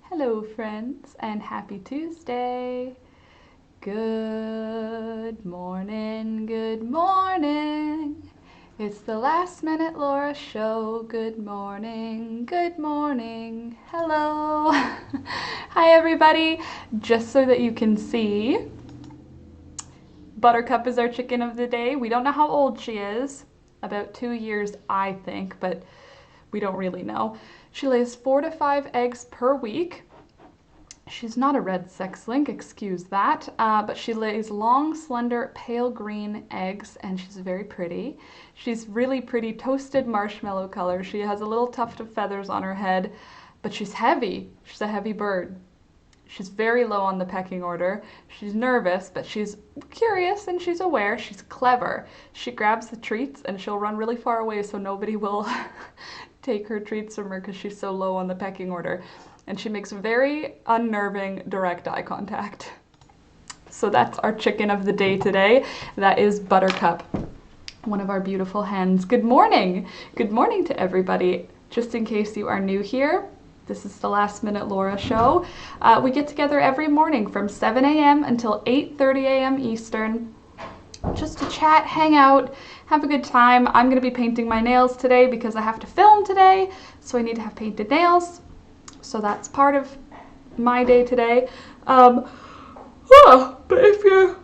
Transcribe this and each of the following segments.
Hello friends and happy Tuesday. Good morning, good morning. It's the Last Minute Laura show. Good morning, good morning. Hello. Hi everybody. Just so that you can see, Buttercup is our chicken of the day. We don't know how old she is. About 2 years, I think, but we don't really know. She lays 4 to 5 eggs per week. She's not a red sex link, excuse that, but she lays long, slender, pale green eggs, and she's very pretty. She's really pretty toasted marshmallow color. She has a little tuft of feathers on her head, but she's heavy. She's a heavy bird. She's very low on the pecking order. She's nervous, but she's curious and she's aware. She's clever. She grabs the treats and she'll run really far away so nobody will take her treats from her because she's so low on the pecking order. And she makes very unnerving direct eye contact. So that's our chicken of the day today. That is Buttercup, one of our beautiful hens. Good morning. Good morning to everybody. Just in case you are new here, this is the Last Minute Laura show. We get together every morning from 7 a.m. until 8:30 a.m. Eastern, just to chat, hang out, have a good time. I'm going to be painting my nails today because I have to film today, so I need to have painted nails. So that's part of my day today. But if you're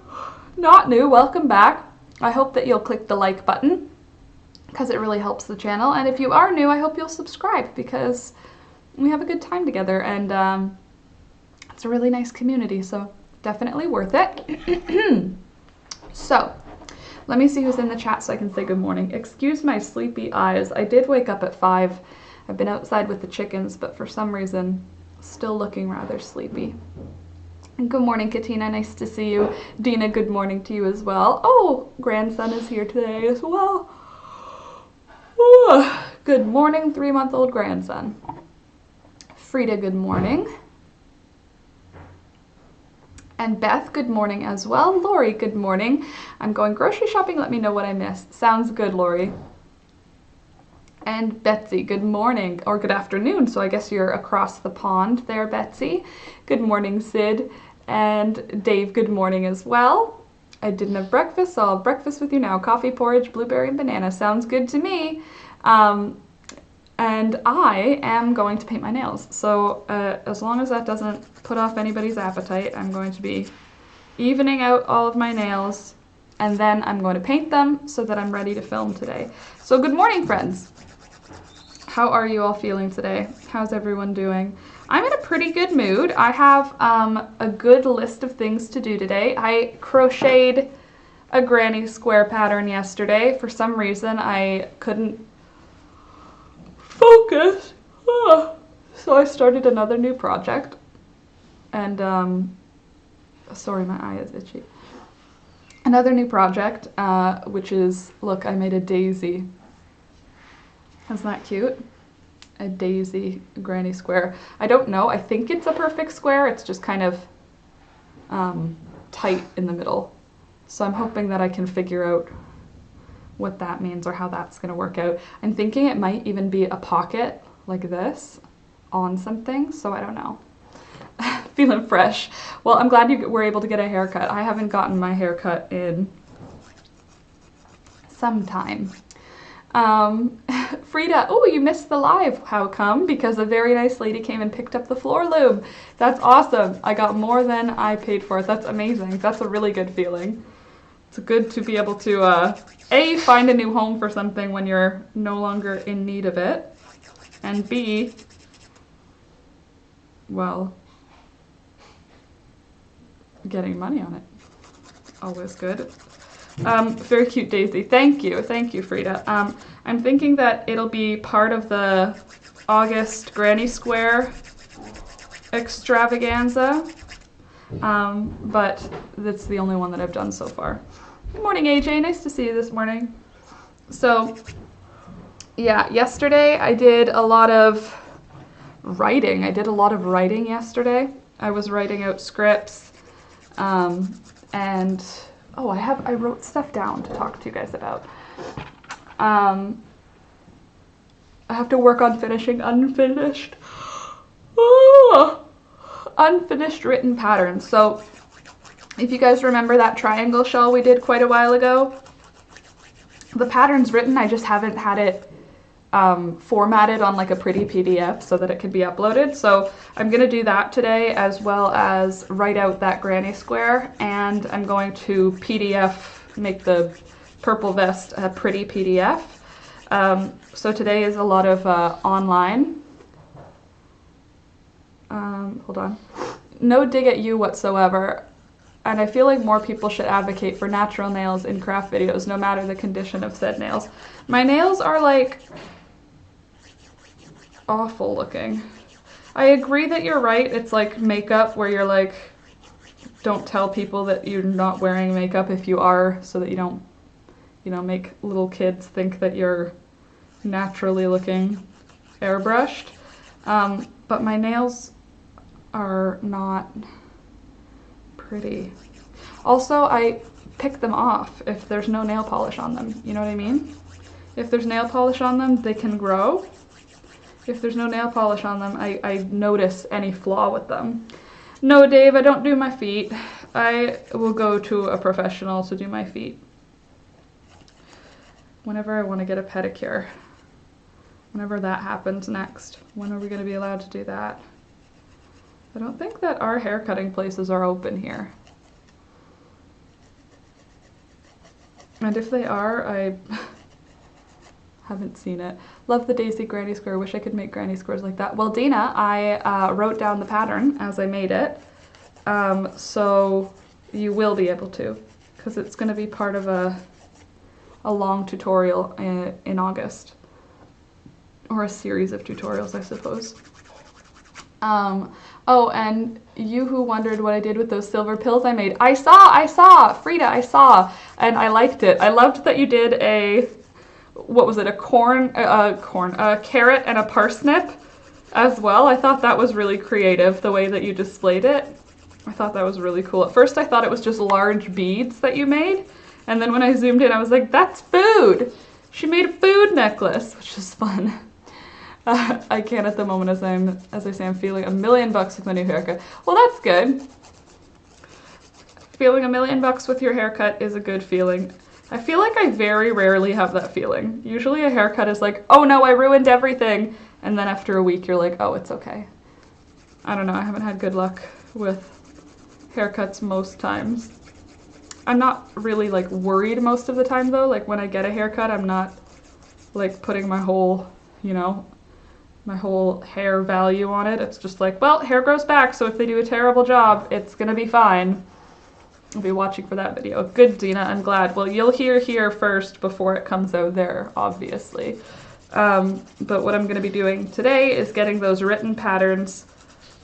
not new, welcome back. I hope that you'll click the like button because it really helps the channel. And if you are new, I hope you'll subscribe because we have a good time together, and it's a really nice community, so definitely worth it. So let me see who's in the chat so I can say good morning. Excuse my sleepy eyes. I did wake up at 5. I've been outside with the chickens, but for some reason still looking rather sleepy. And good morning, Katina, nice to see you. Dina, good morning to you as well. Oh, grandson is here today as well. Ooh, good morning, 3-month-old grandson. Frida, good morning. And Beth, good morning as well. Lori, good morning. I'm going grocery shopping. Let me know what I missed. Sounds good, Lori. And Betsy, good morning, or good afternoon. So I guess you're across the pond there, Betsy. Good morning, Sid. And Dave, good morning as well. I didn't have breakfast, so I'll have breakfast with you now. Coffee, porridge, blueberry, and banana. Sounds good to me. And I am going to paint my nails. So as long as that doesn't put off anybody's appetite, I'm going to be evening out all of my nails, and then I'm going to paint them so that I'm ready to film today. So good morning, friends. How are you all feeling today? How's everyone doing? I'm in a pretty good mood. I have a good list of things to do today. I crocheted a granny square pattern yesterday. For some reason, I couldn't focus. So I started another new project. And, sorry, my eye is itchy. Another new project, which is, look, I made a daisy. Isn't that cute? A daisy granny square. I don't know. I think it's a perfect square. It's just kind of tight in the middle. So I'm hoping that I can figure out what that means or how that's going to work out. I'm thinking it might even be a pocket like this on something. So I don't know. Feeling fresh. Well, I'm glad you were able to get a haircut. I haven't gotten my haircut in some time. Frida, oh, you missed the live. How come? Because a very nice lady came and picked up the floor loom. That's awesome. I got more than I paid for it. That's amazing. That's a really good feeling. It's good to be able to, A, find a new home for something when you're no longer in need of it, and B, well, getting money on it. Always good. Very cute daisy. Thank you, Frida. I'm thinking that it'll be part of the August Granny Square extravaganza, but that's the only one that I've done so far. Good morning, AJ. Nice to see you this morning. So, yeah, yesterday I did a lot of writing. Yesterday. I was writing out scripts, and oh, I wrote stuff down to talk to you guys about. I have to work on finishing unfinished. Oh, unfinished written patterns. So if you guys remember that triangle shawl we did quite a while ago, the pattern's written, I just haven't had it formatted on like a pretty PDF so that it can be uploaded. So I'm going to do that today, as well as write out that granny square, and I'm going to make the purple vest a pretty PDF. So today is a lot of online. Hold on. No dig at you whatsoever. And I feel like more people should advocate for natural nails in craft videos, no matter the condition of said nails. My nails are like awful looking. I agree that you're right. It's like makeup where you're like, don't tell people that you're not wearing makeup if you are, so that you don't, you know, make little kids think that you're naturally looking airbrushed. But my nails are not pretty. Also, I pick them off if there's no nail polish on them. You know what I mean? If there's nail polish on them, they can grow. If there's no nail polish on them, I notice any flaw with them. No, Dave, I don't do my feet. I will go to a professional to do my feet whenever I want to get a pedicure. Whenever that happens next. When are we going to be allowed to do that? I don't think that our hair cutting places are open here. And if they are, I haven't seen it. Love the Daisy granny square. Wish I could make granny squares like that. Well, Dina, I wrote down the pattern as I made it. So you will be able to, because it's going to be part of a long tutorial in August. Or a series of tutorials, I suppose. Oh, and you who wondered what I did with those silver pills I made. I saw, Frida, I saw, and I liked it. I loved that you did a, what was it, a carrot and a parsnip as well. I thought that was really creative, the way that you displayed it. I thought that was really cool. At first I thought it was just large beads that you made, and then when I zoomed in I was like, that's food! She made a food necklace, which is fun. I can't at the moment, as I say, I'm feeling $1 million with my new haircut. Well, that's good. Feeling $1 million with your haircut is a good feeling. I feel like I very rarely have that feeling. Usually a haircut is like, oh no, I ruined everything. And then after a week, you're like, oh, it's okay. I don't know, I haven't had good luck with haircuts most times. I'm not really like worried most of the time though. Like when I get a haircut, I'm not like putting my whole, you know, my whole hair value on it. It's just like, well, hair grows back, so if they do a terrible job, it's gonna be fine. I'll be watching for that video. Good, Dina, I'm glad. Well, you'll hear here first before it comes out there, obviously. But what I'm gonna be doing today is getting those written patterns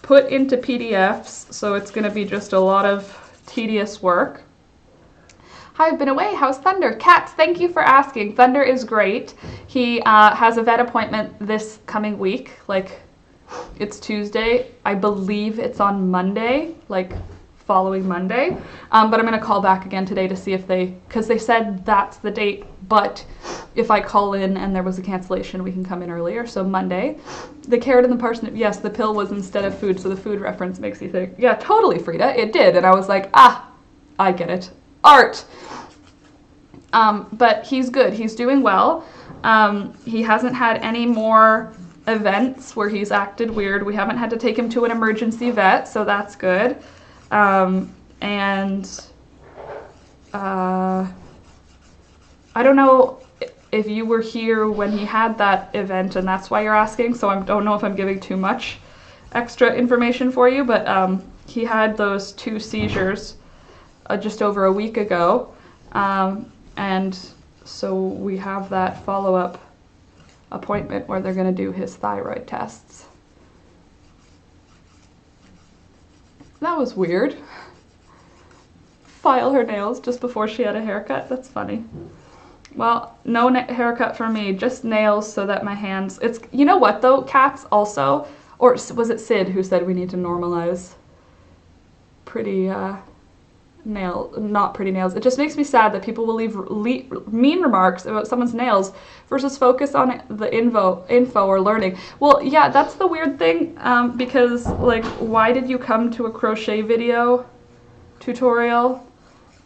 put into PDFs, so it's gonna be just a lot of tedious work. Hi, I've been away. How's Thunder? Cats, thank you for asking. Thunder is great. He has a vet appointment this coming week. Like, it's Tuesday. I believe it's on Monday, like following Monday. But I'm going to call back again today to see if because they said that's the date, but if I call in and there was a cancellation, we can come in earlier. So Monday. The carrot and the parsnip, yes, the pill was instead of food, so the food reference makes you think, yeah, totally, Frida, it did. And I was like, ah, I get it. Art. But he's good. He's doing well. He hasn't had any more events where he's acted weird. We haven't had to take him to an emergency vet, so that's good. I don't know if you were here when he had that event and that's why you're asking, so I don't know if I'm giving too much extra information for you, but he had those 2 seizures just over a week ago, and so we have that follow-up appointment where they're going to do his thyroid tests. That was weird. File her nails just before she had a haircut. That's funny. Well, no haircut for me, just nails so that my hands... It's, you know what though, cats also, or was it Sid who said we need to normalize pretty not pretty nails. It just makes me sad that people will leave mean remarks about someone's nails versus focus on the info or learning. Well, yeah, that's the weird thing, because like, why did you come to a crochet video tutorial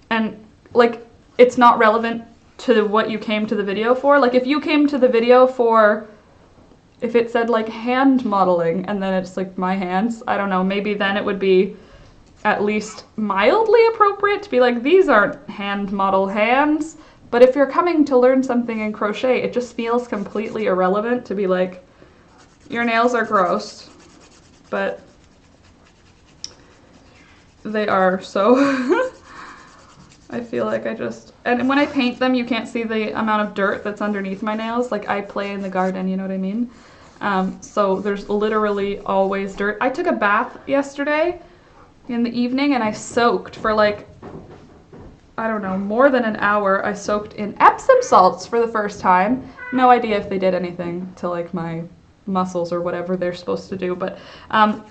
and like, it's not relevant to what you came to the video for? Like, if you came to the video for, if it said like hand modeling and then it's like my hands, I don't know, maybe then it would be at least mildly appropriate to be like, these aren't hand model hands. But if you're coming to learn something in crochet, it just feels completely irrelevant to be like, your nails are gross, but they are, so I feel like and when I paint them, you can't see the amount of dirt that's underneath my nails. Like, I play in the garden, you know what I mean? So there's literally always dirt. I took a bath yesterday in the evening and I soaked for like, I don't know, more than an hour. I soaked in Epsom salts for the first time. No idea if they did anything to like my muscles or whatever they're supposed to do, but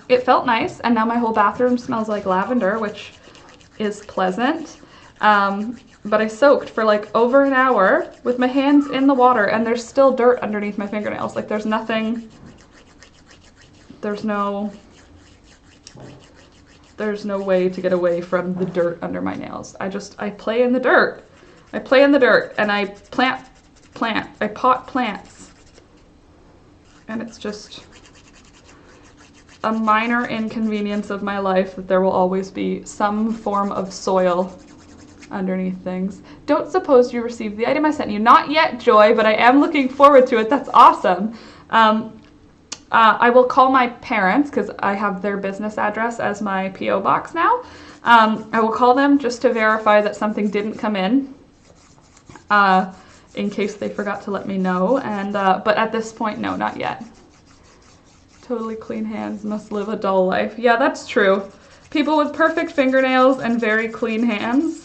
it felt nice, and now my whole bathroom smells like lavender, which is pleasant. But I soaked for like over an hour with my hands in the water, and there's still dirt underneath my fingernails. Like, there's nothing, there's no way to get away from the dirt under my nails. I play in the dirt. I play in the dirt, and I I pot plants. And it's just a minor inconvenience of my life that there will always be some form of soil underneath things. Don't suppose you received the item I sent you. Not yet, Joy, but I am looking forward to it. That's awesome. I will call my parents because I have their business address as my P.O. box now. I will call them just to verify that something didn't come in case they forgot to let me know. And but at this point, no, not yet. Totally clean hands must live a dull life. Yeah, that's true. People with perfect fingernails and very clean hands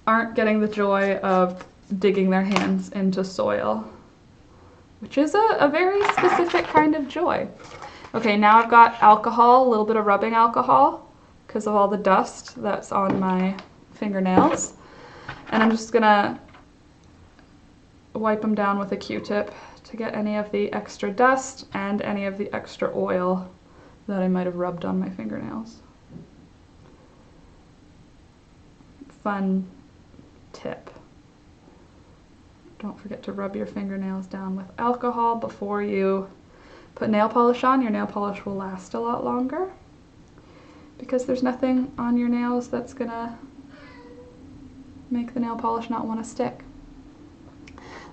aren't getting the joy of digging their hands into soil, which is a very specific kind of joy. Okay, now I've got alcohol, a little bit of rubbing alcohol because of all the dust that's on my fingernails. And I'm just gonna wipe them down with a Q-tip to get any of the extra dust and any of the extra oil that I might have rubbed on my fingernails. Fun tip. Don't forget to rub your fingernails down with alcohol before you put nail polish on. Your nail polish will last a lot longer because there's nothing on your nails that's gonna make the nail polish not want to stick.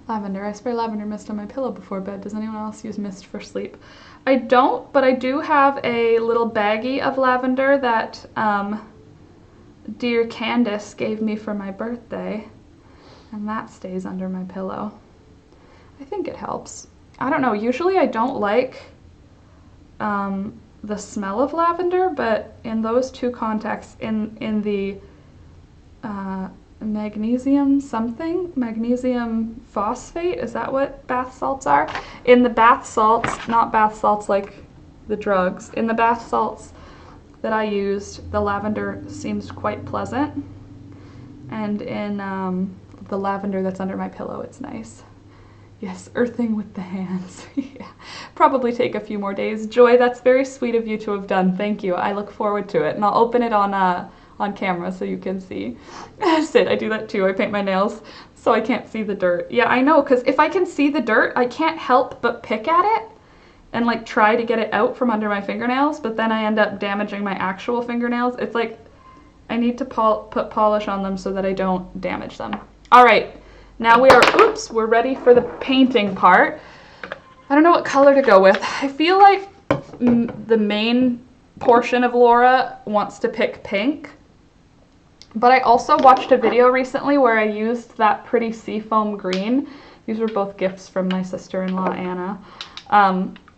Lavender. I spray lavender mist on my pillow before bed. Does anyone else use mist for sleep? I don't, but I do have a little baggie of lavender that dear Candace gave me for my birthday, and that stays under my pillow. I think it helps. I don't know, usually I don't like the smell of lavender, but in those two contexts, in the magnesium phosphate, is that what bath salts are? In the bath salts, not bath salts like the drugs, in the bath salts that I used, the lavender seems quite pleasant, and in the lavender that's under my pillow, it's nice. Yes, earthing with the hands. Yeah. Probably take a few more days. Joy, that's very sweet of you to have done. Thank you. I look forward to it, and I'll open it on camera so you can see. Sid, I do that too. I paint my nails so I can't see the dirt. Yeah, I know, because if I can see the dirt, I can't help but pick at it and like try to get it out from under my fingernails, but then I end up damaging my actual fingernails. It's like I need to put polish on them so that I don't damage them. All right, now we're ready for the painting part. I don't know what color to go with. I feel like the main portion of Laura wants to pick pink, but I also watched a video recently where I used that pretty seafoam green. These were both gifts from my sister-in-law, Anna.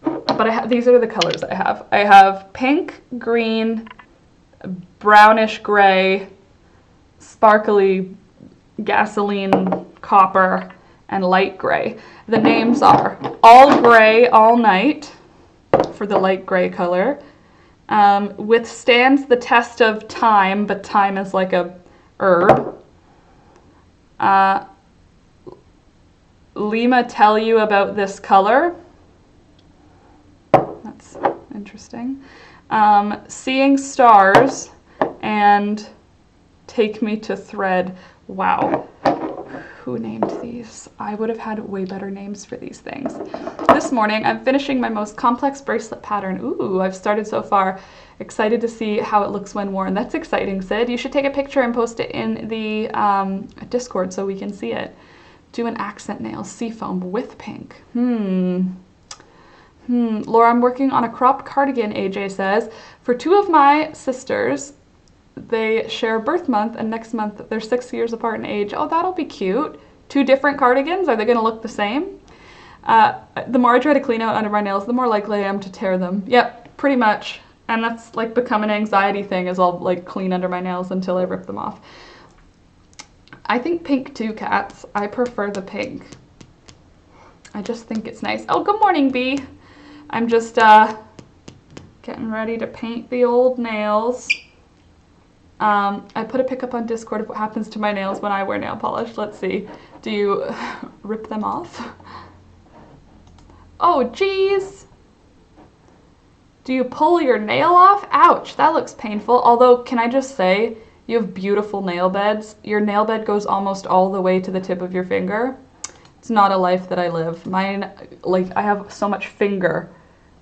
But these are the colors I have. I have pink, green, brownish gray, sparkly gasoline copper, and light gray. The names are All Gray All Night for the light gray color, Withstands the test of time, but time is like a herb. Lima tell you about this color. That's interesting. Seeing stars and take me to thread. Wow. Who named these? I would have had way better names for these things. This morning, I'm finishing my most complex bracelet pattern. Ooh, I've started so far. Excited to see how it looks when worn. That's exciting, Sid. You should take a picture and post it in the Discord so we can see it. Do an accent nail, seafoam with pink. Laura, I'm working on a cropped cardigan, AJ says. For two of my sisters, they share birth month, and next month they're 6 years apart in age. Oh, that'll be cute. Two different cardigans, are they gonna look the same? The more I try to clean out under my nails, the more likely I am to tear them. Yep, pretty much. And that's like become an anxiety thing, is I'll like clean under my nails until I rip them off. I think pink too, cats. I prefer the pink. I just think it's nice. Oh, good morning, Bee. I'm just getting ready to paint the old nails. I put a pic up on Discord of what happens to my nails when I wear nail polish. Let's see. Do you rip them off? Oh, geez. Do you pull your nail off? Ouch, that looks painful. Although, can I just say, you have beautiful nail beds. Your nail bed goes almost all the way to the tip of your finger. It's not a life that I live. Mine, like, I have so much finger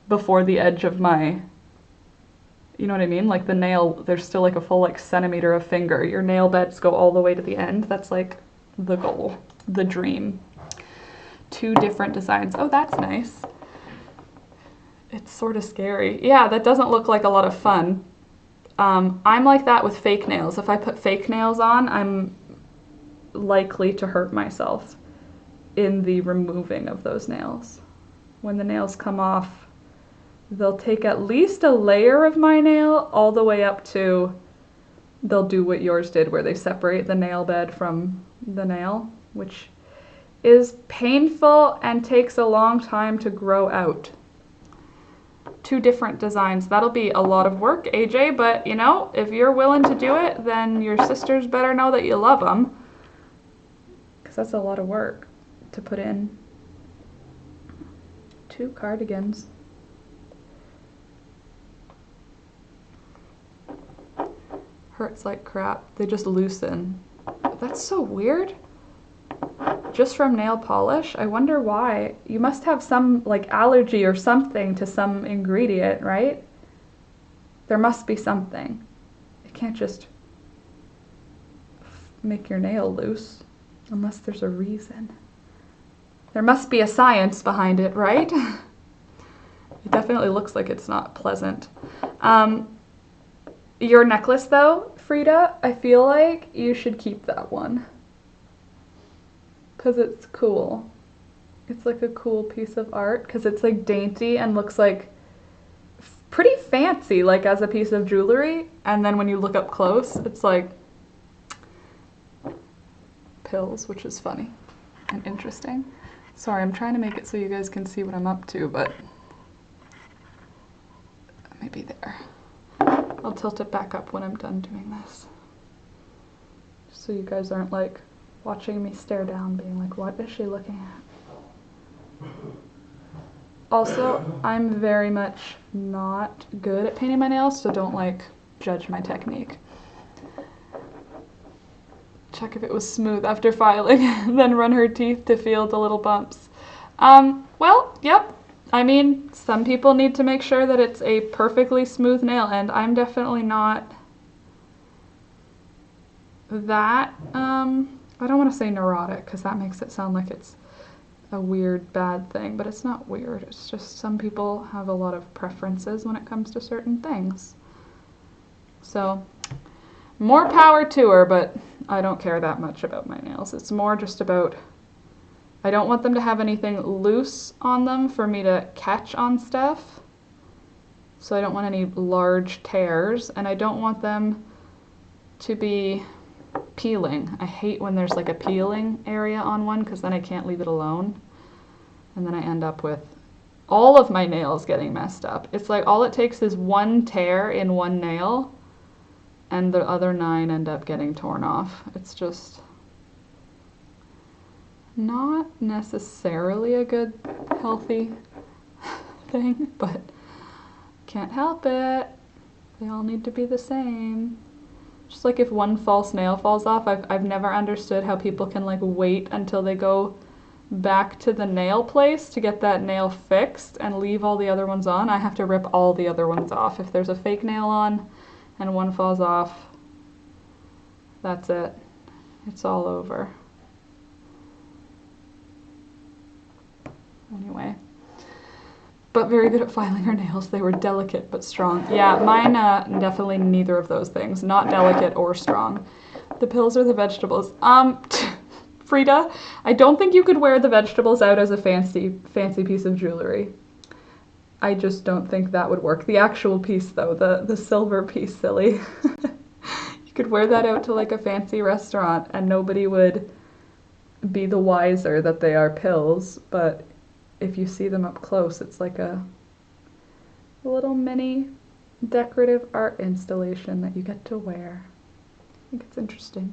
before the edge of my, you know what I mean? Like the nail, there's still like a full like centimeter of finger. Your nail beds go all the way to the end. That's like the goal, the dream. Two different designs. Oh, that's nice. It's sort of scary. Yeah, that doesn't look like a lot of fun. I'm like that with fake nails. If I put fake nails on, I'm likely to hurt myself in the removing of those nails. When the nails come off, they'll take at least a layer of my nail all the way up to, they'll do what yours did where they separate the nail bed from the nail, which is painful and takes a long time to grow out. Two different designs. That'll be a lot of work, AJ, but you know, if you're willing to do it, then your sisters better know that you love them, because that's a lot of work to put in. Two cardigans. Hurts like crap. They just loosen. That's so weird. Just from nail polish? I wonder why. You must have some like allergy or something to some ingredient, right? There must be something. It can't just make your nail loose unless there's a reason. There must be a science behind it, right? It definitely looks like it's not pleasant. Your necklace though, Frida, I feel like you should keep that one. Because it's cool. It's like a cool piece of art because it's like dainty and looks like pretty fancy, like as a piece of jewelry. And then when you look up close, it's like pills, which is funny and interesting. Sorry, I'm trying to make it so you guys can see what I'm up to, but maybe there. I'll tilt it back up when I'm done doing this. So you guys aren't like watching me stare down being like, what is she looking at? Also, I'm very much not good at painting my nails, so don't like judge my technique. Check if it was smooth after filing, then run her teeth to feel the little bumps. Well, yep. I mean, some people need to make sure that it's a perfectly smooth nail, and I'm definitely not that, I don't want to say neurotic, because that makes it sound like it's a weird, bad thing, but it's not weird. It's just some people have a lot of preferences when it comes to certain things. So, more power to her, but I don't care that much about my nails. It's more just about, I don't want them to have anything loose on them for me to catch on stuff. So I don't want any large tears, and I don't want them to be peeling. I hate when there's like a peeling area on one because then I can't leave it alone. And then I end up with all of my nails getting messed up. It's like all it takes is one tear in one nail and the other 9 end up getting torn off. It's just not necessarily a good, healthy thing, but can't help it. They all need to be the same. Just like if one false nail falls off, I've never understood how people can like wait until they go back to the nail place to get that nail fixed and leave all the other ones on. I have to rip all the other ones off. If there's a fake nail on and one falls off, that's it. It's all over. Anyway. But very good at filing her nails. They were delicate but strong. Yeah, mine definitely neither of those things. Not delicate or strong. The pills or the vegetables. Frida, I don't think you could wear the vegetables out as a fancy piece of jewelry. I just don't think that would work. The actual piece though, the silver piece, silly. You could wear that out to like a fancy restaurant and nobody would be the wiser that they are pills, but if you see them up close, it's like a little mini decorative art installation that you get to wear. I think it's interesting.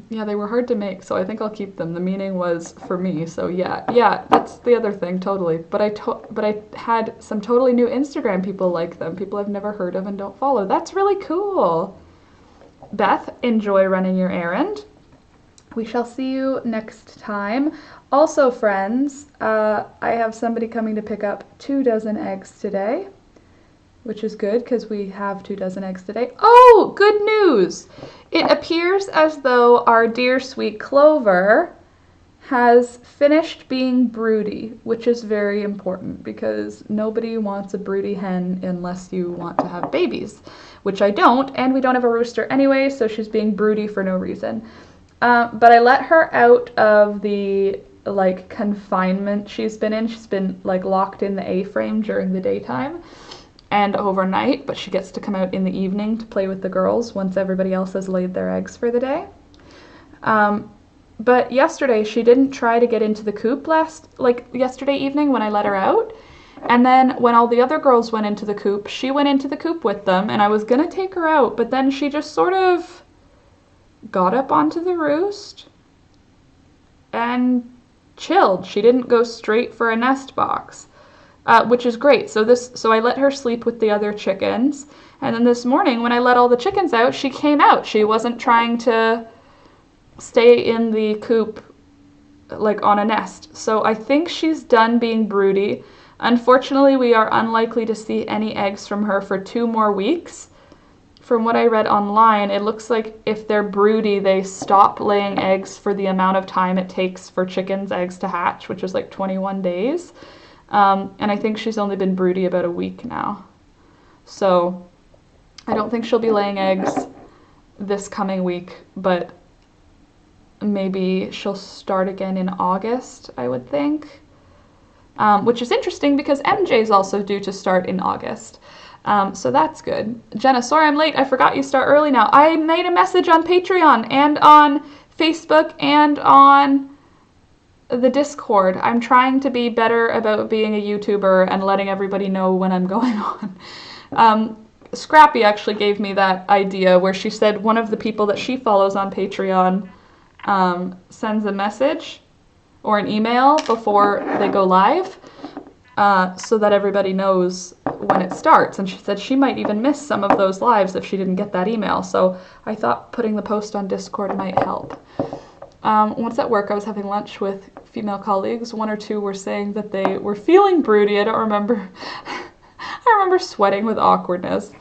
Yeah, they were hard to make, so I think I'll keep them. The meaning was for me, so yeah, that's the other thing, totally. But I had some totally new Instagram people like them, people I've never heard of and don't follow. That's really cool. Beth, enjoy running your errand. We shall see you next time. Also, friends, I have somebody coming to pick up 2 dozen eggs today, which is good because we have 2 dozen eggs today. Oh, good news! It appears as though our dear sweet Clover has finished being broody, which is very important because nobody wants a broody hen unless you want to have babies, which I don't, and we don't have a rooster anyway, so she's being broody for no reason. But I let her out of the like confinement she's been in. She's been like locked in the A-frame during the daytime and overnight, but she gets to come out in the evening to play with the girls once everybody else has laid their eggs for the day. But yesterday she didn't try to get into the coop yesterday evening when I let her out. And then when all the other girls went into the coop, she went into the coop with them and I was gonna take her out, but then she just sort of got up onto the roost and chilled. She didn't go straight for a nest box, which is great. So I let her sleep with the other chickens. And then this morning when I let all the chickens out, she came out. She wasn't trying to stay in the coop like on a nest. So I think she's done being broody. Unfortunately, we are unlikely to see any eggs from her for 2 more weeks. From what I read online, it looks like if they're broody, they stop laying eggs for the amount of time it takes for chickens' eggs to hatch, which is like 21 days. And I think she's only been broody about a week now. So I don't think she'll be laying eggs this coming week, but maybe she'll start again in August, I would think. Which is interesting because MJ is also due to start in August. So that's good. Jenna, sorry I'm late. I forgot you start early now. I made a message on Patreon and on Facebook and on the Discord. I'm trying to be better about being a YouTuber and letting everybody know when I'm going on. Scrappy actually gave me that idea where she said one of the people that she follows on Patreon sends a message or an email before they go live. So that everybody knows when it starts. And she said she might even miss some of those lives if she didn't get that email. So I thought putting the post on Discord might help. Once at work, I was having lunch with female colleagues. 1 or 2 were saying that they were feeling broody. I don't remember. I remember sweating with awkwardness.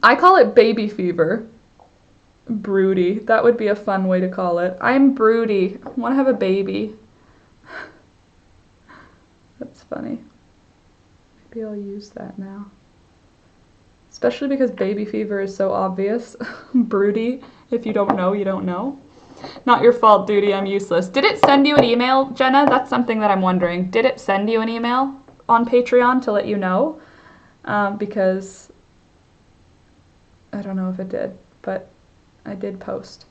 I call it baby fever. Broody. That would be a fun way to call it. I'm broody. I want to have a baby. That's funny. Maybe I'll use that now. Especially because baby fever is so obvious. Broody. If you don't know, you don't know. Not your fault, Duty. I'm useless. Did it send you an email, Jenna? That's something that I'm wondering. Did it send you an email on Patreon to let you know? Because I don't know if it did, but I did post.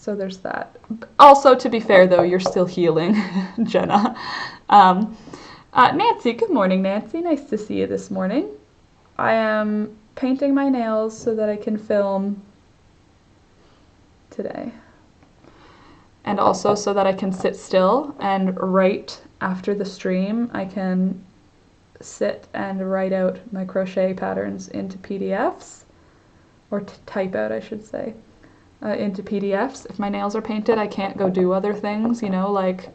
So there's that. Also, to be fair though, you're still healing, Jenna. Nancy, good morning, Nancy. Nice to see you this morning. I am painting my nails so that I can film today. And also so that I can sit still and write after the stream. I can sit and write out my crochet patterns into PDFs, or type out, I should say, into PDFs. If my nails are painted, I can't go do other things, you know, like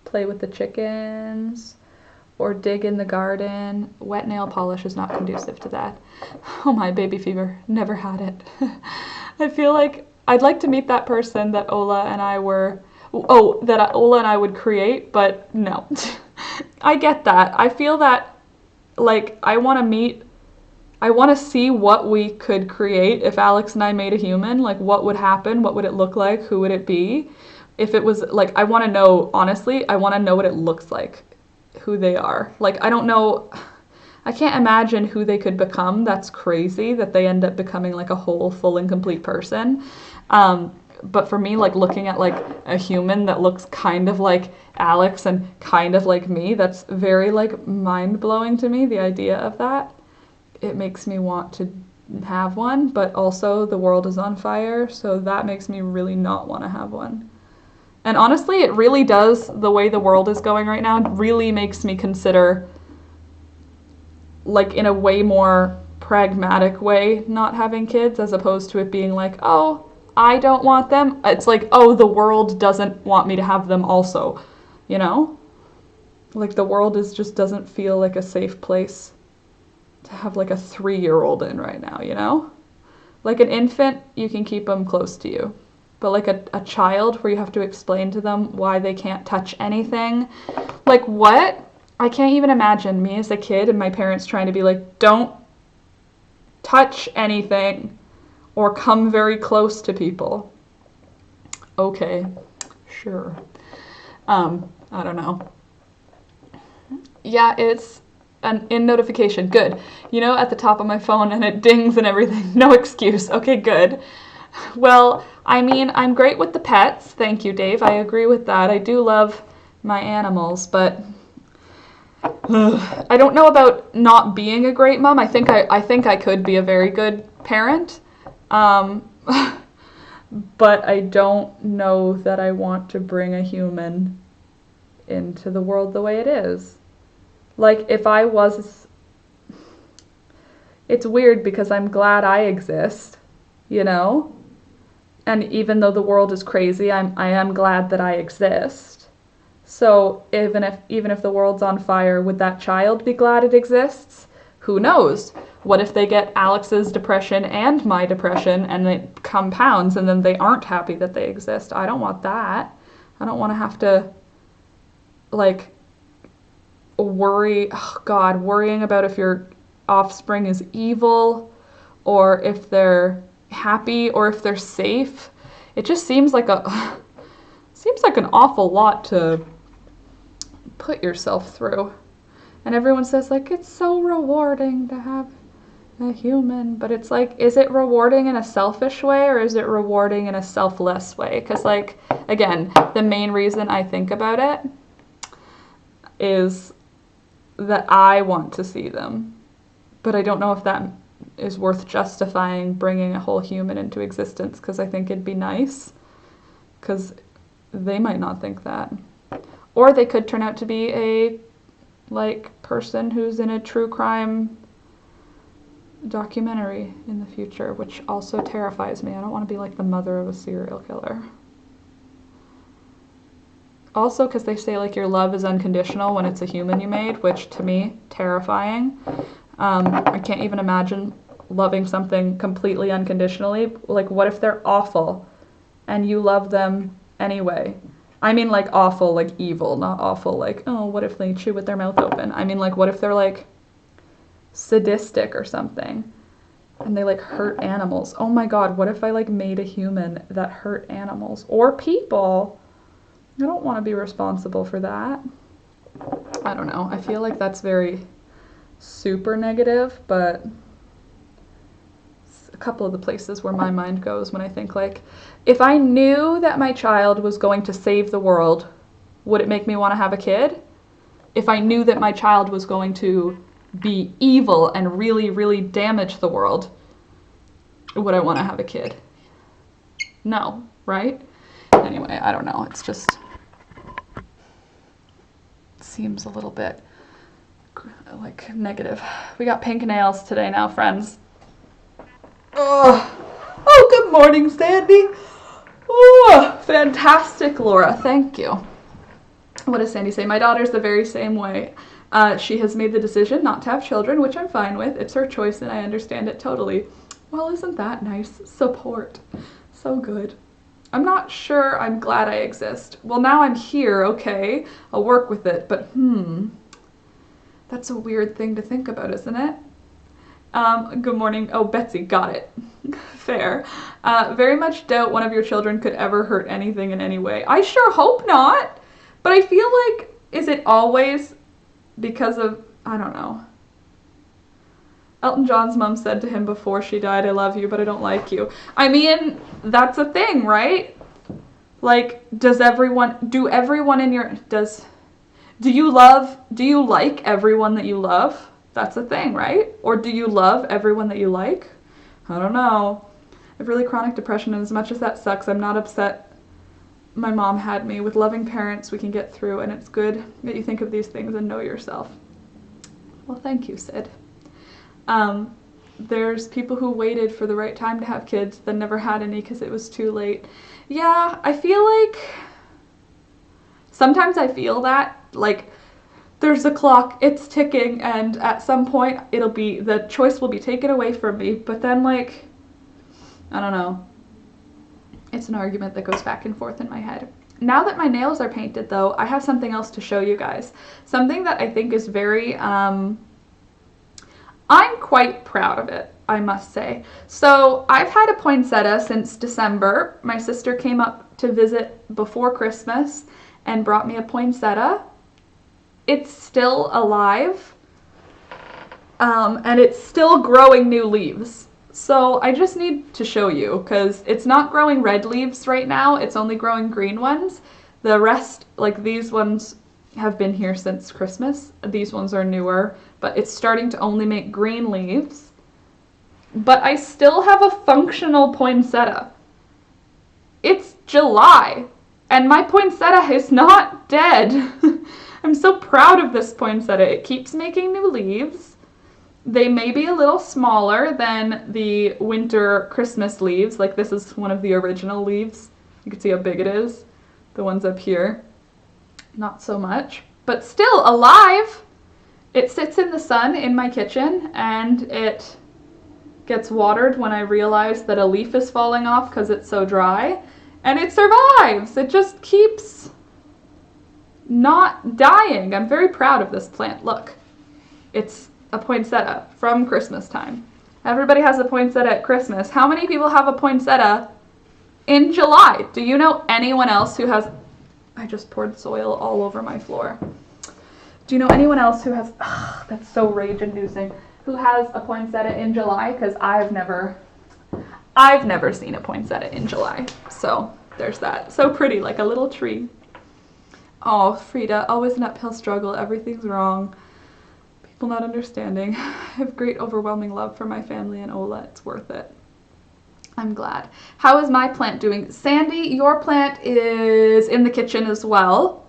play with the chickens or dig in the garden. Wet nail polish is not conducive to that. Oh my, baby fever, never had it. I feel like I'd like to meet that person that Ola and I would create, but no. I get that. I feel that, like, I want to see what we could create if Alex and I made a human. Like, what would happen? What would it look like? Who would it be? If it was, like, I want to know, honestly, I want to know what it looks like, who they are. Like, I don't know, I can't imagine who they could become. That's crazy that they end up becoming, like, a whole, full and complete person. But for me, like, looking at, like, a human that looks kind of like Alex and kind of like me, that's very, like, mind-blowing to me, the idea of that. It makes me want to have one, but also the world is on fire, so that makes me really not want to have one. And honestly, it really does, the way the world is going right now, really makes me consider, like, in a way more pragmatic way, not having kids, as opposed to it being like, oh, I don't want them. It's like, oh, the world doesn't want me to have them also, you know? Like, the world just doesn't feel like a safe place to have, like, a 3-year-old in right now, you know? Like, an infant, you can keep them close to you. But, like, a child where you have to explain to them why they can't touch anything. Like, what? I can't even imagine me as a kid and my parents trying to be like, don't touch anything or come very close to people. Okay, sure. I don't know. Yeah, it's in notification. Good. You know, at the top of my phone and it dings and everything. No excuse. Okay, good. Well, I mean, I'm great with the pets. Thank you, Dave. I agree with that. I do love my animals, but I don't know about not being a great mom. I think I could be a very good parent. But I don't know that I want to bring a human into the world the way it is. Like, if I was... It's weird because I'm glad I exist, you know? And even though the world is crazy, I am glad that I exist. So even if the world's on fire, would that child be glad it exists? Who knows? What if they get Alex's depression and my depression and it compounds and then they aren't happy that they exist? I don't want that. I don't want to have to, like, worrying about if your offspring is evil or if they're happy or if they're safe. It just seems like an awful lot to put yourself through. And everyone says, like, it's so rewarding to have a human, but it's like, is it rewarding in a selfish way or is it rewarding in a selfless way? Because, like, again, the main reason I think about it is that I want to see them, but I don't know if that is worth justifying bringing a whole human into existence, because I think it'd be nice, because they might not think that. Or they could turn out to be a, like, person who's in a true crime documentary in the future, which also terrifies me. I don't want to be like the mother of a serial killer. Also, because they say, like, your love is unconditional when it's a human you made, which to me, terrifying. I can't even imagine loving something completely unconditionally. Like, what if they're awful and you love them anyway? I mean, like, awful, like, evil, not awful, like, oh, what if they chew with their mouth open? I mean, like, what if they're, like, sadistic or something and they, like, hurt animals? Oh my god, what if I, like, made a human that hurt animals or people? I don't want to be responsible for that. I don't know. I feel like that's very super negative, but couple of the places where my mind goes when I think like, if I knew that my child was going to save the world, would it make me want to have a kid? If I knew that my child was going to be evil and really, really damage the world, would I want to have a kid? No, right? Anyway, I don't know. It's just seems a little bit like negative. We got pink nails today now, friends. Oh, good morning, Sandy. Oh, fantastic, Laura. Thank you. What does Sandy say? My daughter's the very same way. She has made the decision not to have children, which I'm fine with. It's her choice, and I understand it totally. Well, isn't that nice? Support. So good. I'm not sure I'm glad I exist. Well, now I'm here, okay. I'll work with it, but that's a weird thing to think about, isn't it? Good morning. Oh, Betsy, got it. Fair. Very much doubt one of your children could ever hurt anything in any way. I sure hope not. But I feel like, is it always because of, I don't know. Elton John's mom said to him before she died, I love you, but I don't like you. I mean, that's a thing, right? Like, do everyone in your, do you like everyone that you love? That's a thing, right? Or do you love everyone that you like? I don't know. I have really chronic depression, and as much as that sucks, I'm not upset my mom had me. With loving parents, we can get through, and it's good that you think of these things and know yourself. Well, thank you, Sid. There's people who waited for the right time to have kids that never had any because it was too late. Yeah, I feel like sometimes I feel that, like, there's a clock, it's ticking, and at some point the choice will be taken away from me, but then, like, I don't know. It's an argument that goes back and forth in my head. Now that my nails are painted, though, I have something else to show you guys. Something that I think is very, I'm quite proud of it, I must say. So I've had a poinsettia since December. My sister came up to visit before Christmas and brought me a poinsettia. It's still alive, and it's still growing new leaves. So I just need to show you, because it's not growing red leaves right now, it's only growing green ones. The rest, like these ones, have been here since Christmas. These ones are newer, but it's starting to only make green leaves. But I still have a functional poinsettia. It's July, and my poinsettia is not dead. I'm so proud of this poinsettia. It keeps making new leaves. They may be a little smaller than the winter Christmas leaves. Like, this is one of the original leaves. You can see how big it is. The ones up here, not so much, but still alive. It sits in the sun in my kitchen, and it gets watered when I realize that a leaf is falling off because it's so dry, and it survives. It just keeps not dying. I'm very proud of this plant. Look, it's a poinsettia from Christmas time. Everybody has a poinsettia at Christmas. How many people have a poinsettia in July? Do you know anyone else who has, I just poured soil all over my floor. Do you know anyone else who has, that's so rage-inducing, who has a poinsettia in July? Because I've never seen a poinsettia in July. So there's that. So pretty, like a little tree. Oh, Frida, always an uphill struggle. Everything's wrong. People not understanding. I have great overwhelming love for my family and Ola. It's worth it. I'm glad. How is my plant doing? Sandy, your plant is in the kitchen as well,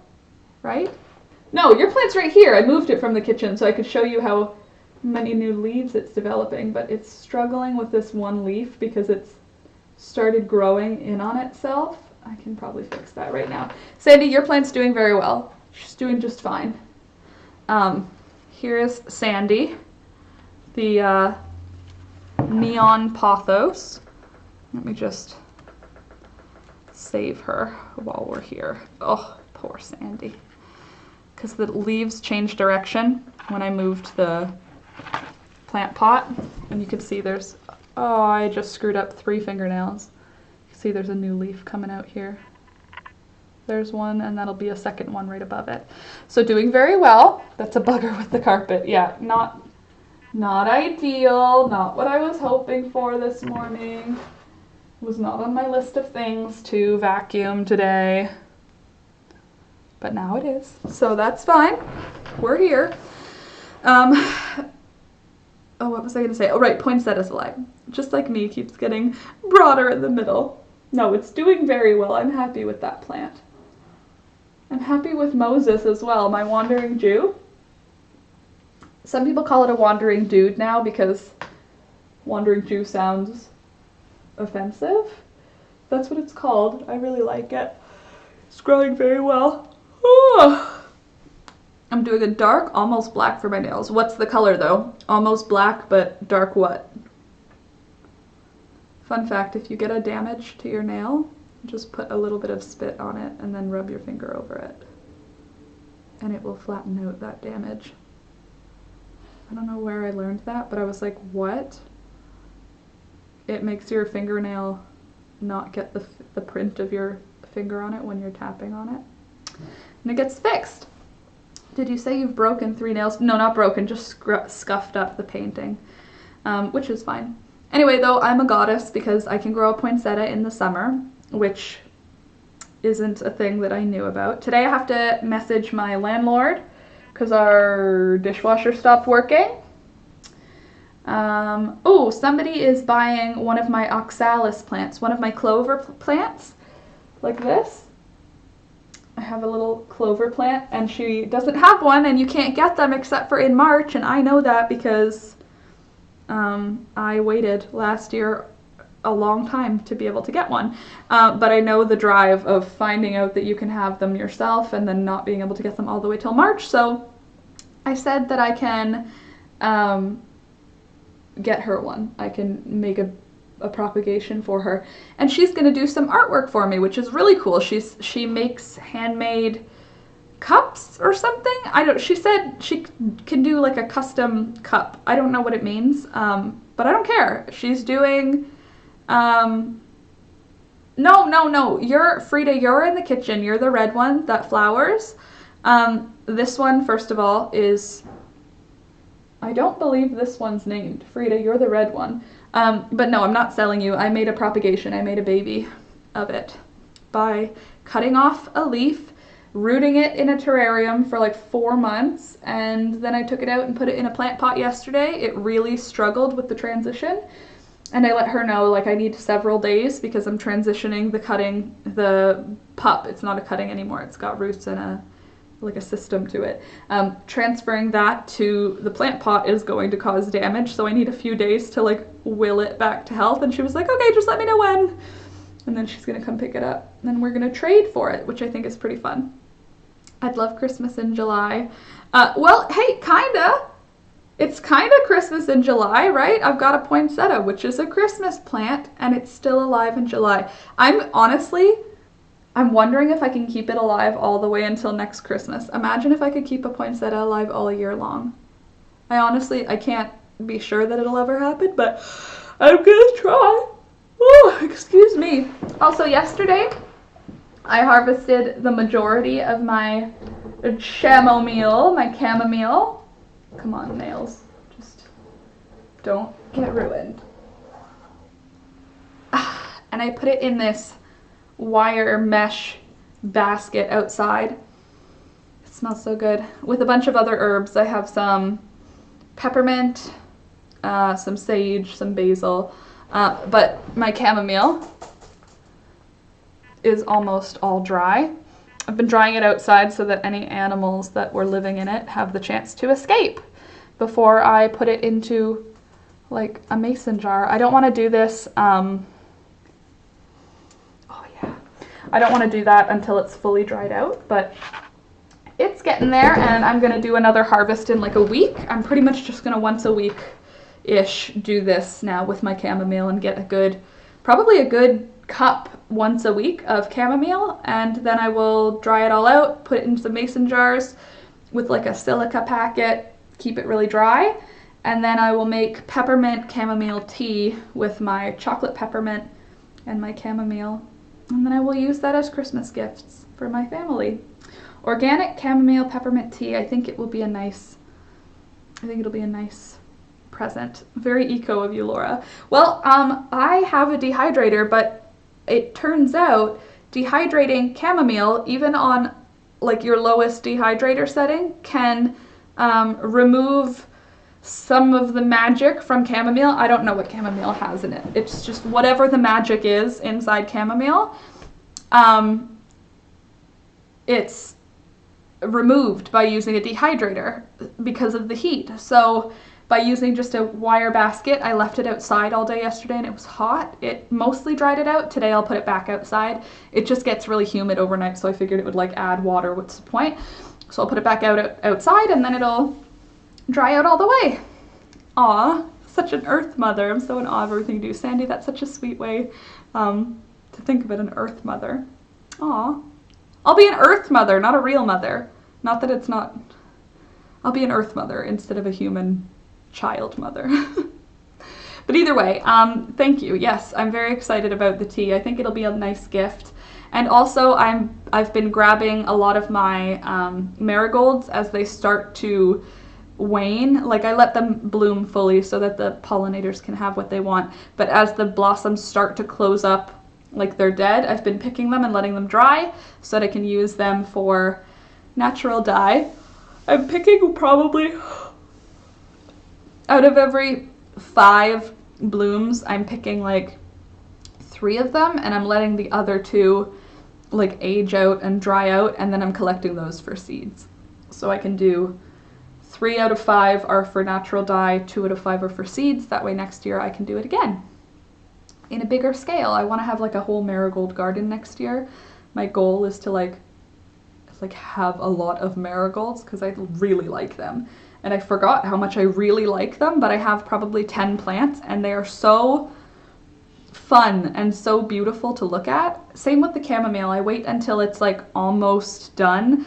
right? No, your plant's right here. I moved it from the kitchen so I could show you how many new leaves it's developing, but it's struggling with this one leaf because it's started growing in on itself. I can probably fix that right now. Sandy, your plant's doing very well. She's doing just fine. Here is Sandy, the neon pothos. Let me just save her while we're here. Oh, poor Sandy. Because the leaves changed direction when I moved the plant pot. And you can see there's, oh, I just screwed up 3 fingernails. You can see there's a new leaf coming out here. There's one, and that'll be a second one right above it. So doing very well. That's a bugger with the carpet. Yeah, not Not ideal, not what I was hoping for this morning. It was not on my list of things to vacuum today. But now it is, so that's fine. We're here. Oh, what was I gonna say? Oh, right, poinsettia's alive. Just like me, keeps getting broader in the middle. No, it's doing very well. I'm happy with that plant. I'm happy with Moses as well, my wandering Jew. Some people call it a wandering dude now because wandering Jew sounds offensive. That's what it's called. I really like it. It's growing very well. Oh. I'm doing a dark, almost black for my nails. What's the color though? Almost black, but dark what? Fun fact, if you get a damage to your nail, just put a little bit of spit on it and then rub your finger over it. And it will flatten out that damage. I don't know where I learned that, but I was like, what? It makes your fingernail not get the print of your finger on it when you're tapping on it. And it gets fixed. Did you say you've broken 3 nails? No, not broken, just scuffed up the painting, which is fine. Anyway, though, I'm a goddess because I can grow a poinsettia in the summer, which isn't a thing that I knew about. Today I have to message my landlord because our dishwasher stopped working. Oh, somebody is buying one of my oxalis plants, one of my clover plants, like this. I have a little clover plant and she doesn't have one and you can't get them except for in March, and I know that because I waited last year a long time to be able to get one, but I know the drive of finding out that you can have them yourself and then not being able to get them all the way till March, so I said that I can get her one. I can make a propagation for her, and she's going to do some artwork for me, which is really cool. She makes handmade cups or something. She said she can do like a custom cup. I don't know what it means, but I don't care. She's doing no, Frida, you're in the kitchen. You're the red one that flowers. This one, first of all, is, I don't believe this one's named. Frida, you're the red one. But no, I'm not selling you. I made a propagation. I made a baby of it by cutting off a leaf, rooting it in a terrarium for like 4 months, and then I took it out and put it in a plant pot yesterday. It really struggled with the transition, and I let her know like I need several days because I'm transitioning the pup. It's not a cutting anymore. It's got roots and like a system to it. Transferring that to the plant pot is going to cause damage, so I need a few days to like will it back to health. And she was like, okay, just let me know when. And then she's gonna come pick it up. And then we're gonna trade for it, which I think is pretty fun. I'd love Christmas in July. Well, hey, kinda. It's kinda Christmas in July, right? I've got a poinsettia, which is a Christmas plant, and it's still alive in July. I'm wondering if I can keep it alive all the way until next Christmas. Imagine if I could keep a poinsettia alive all year long. I can't be sure that it'll ever happen, but I'm gonna try. Oh, excuse me. Also, yesterday, I harvested the majority of my chamomile, my chamomile. Come on, nails. Just don't get ruined. And I put it in this wire mesh basket outside. It smells so good. With a bunch of other herbs. I have some peppermint, some sage, some basil, but my chamomile is almost all dry. I've been drying it outside so that any animals that were living in it have the chance to escape before I put it into like a mason jar. I don't want to do this, I don't want to do that until it's fully dried out, but it's getting there, and I'm going to do another harvest in like a week. I'm pretty much just going to once a week-ish do this now with my chamomile and get probably a good cup once a week of chamomile, and then I will dry it all out, put it into some mason jars with like a silica packet, keep it really dry, and then I will make peppermint chamomile tea with my chocolate peppermint and my chamomile. And then I will use that as Christmas gifts for my family. Organic chamomile peppermint tea. I think it'll be a nice present. Very eco of you, Laura. Well, I have a dehydrator, but it turns out dehydrating chamomile, even on like your lowest dehydrator setting, can remove some of the magic from chamomile. I don't know what chamomile has in it. It's just whatever the magic is inside chamomile. It's removed by using a dehydrator because of the heat. So by using just a wire basket, I left it outside all day yesterday and it was hot. It mostly dried it out. Today I'll put it back outside. It just gets really humid overnight, so I figured it would like add water. What's the point? So I'll put it back outside and then it'll dry out all the way. Aw, such an earth mother. I'm so in awe of everything you do. Sandy, that's such a sweet way to think of it, an earth mother. Aw. I'll be an earth mother, not a real mother. Not that it's not... I'll be an earth mother instead of a human child mother. But either way, thank you. Yes, I'm very excited about the tea. I think it'll be a nice gift. And also, I've been grabbing a lot of my marigolds as they start to wane. Like, I let them bloom fully so that the pollinators can have what they want. But as the blossoms start to close up like they're dead, I've been picking them and letting them dry so that I can use them for natural dye. I'm picking probably out of every 5 blooms, I'm picking like 3 of them, and I'm letting the other 2 like age out and dry out, and then I'm collecting those for seeds. So I can do 3 out of 5 are for natural dye, 2 out of 5 are for seeds. That way next year I can do it again in a bigger scale. I want to have like a whole marigold garden next year. My goal is to like have a lot of marigolds because I really like them. And I forgot how much I really like them, but I have probably 10 plants and they are so fun and so beautiful to look at. Same with the chamomile. I wait until it's like almost done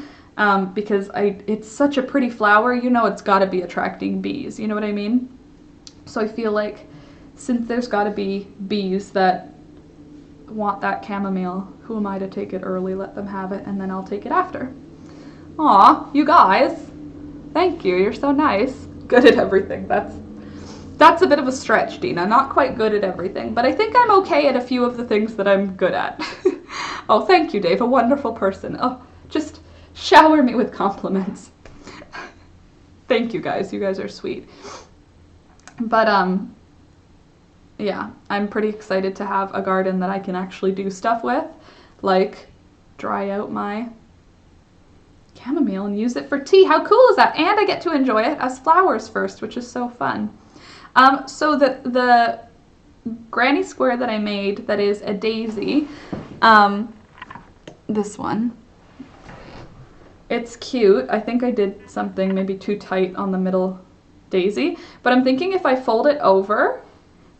because it's such a pretty flower, you know, it's got to be attracting bees, you know what I mean? So I feel like since there's got to be bees that want that chamomile, who am I to take it early? Let them have it, and then I'll take it after. Aw, you guys. Thank you. You're so nice. Good at everything. That's a bit of a stretch, Dina. Not quite good at everything, but I think I'm okay at a few of the things that I'm good at. Oh, thank you, Dave. A wonderful person. Oh, just shower me with compliments. Thank you, guys. You guys are sweet. But, yeah, I'm pretty excited to have a garden that I can actually do stuff with, like dry out my chamomile and use it for tea. How cool is that? And I get to enjoy it as flowers first, which is so fun. So the granny square that I made that is a daisy, this one, it's cute. I think I did something maybe too tight on the middle daisy, but I'm thinking if I fold it over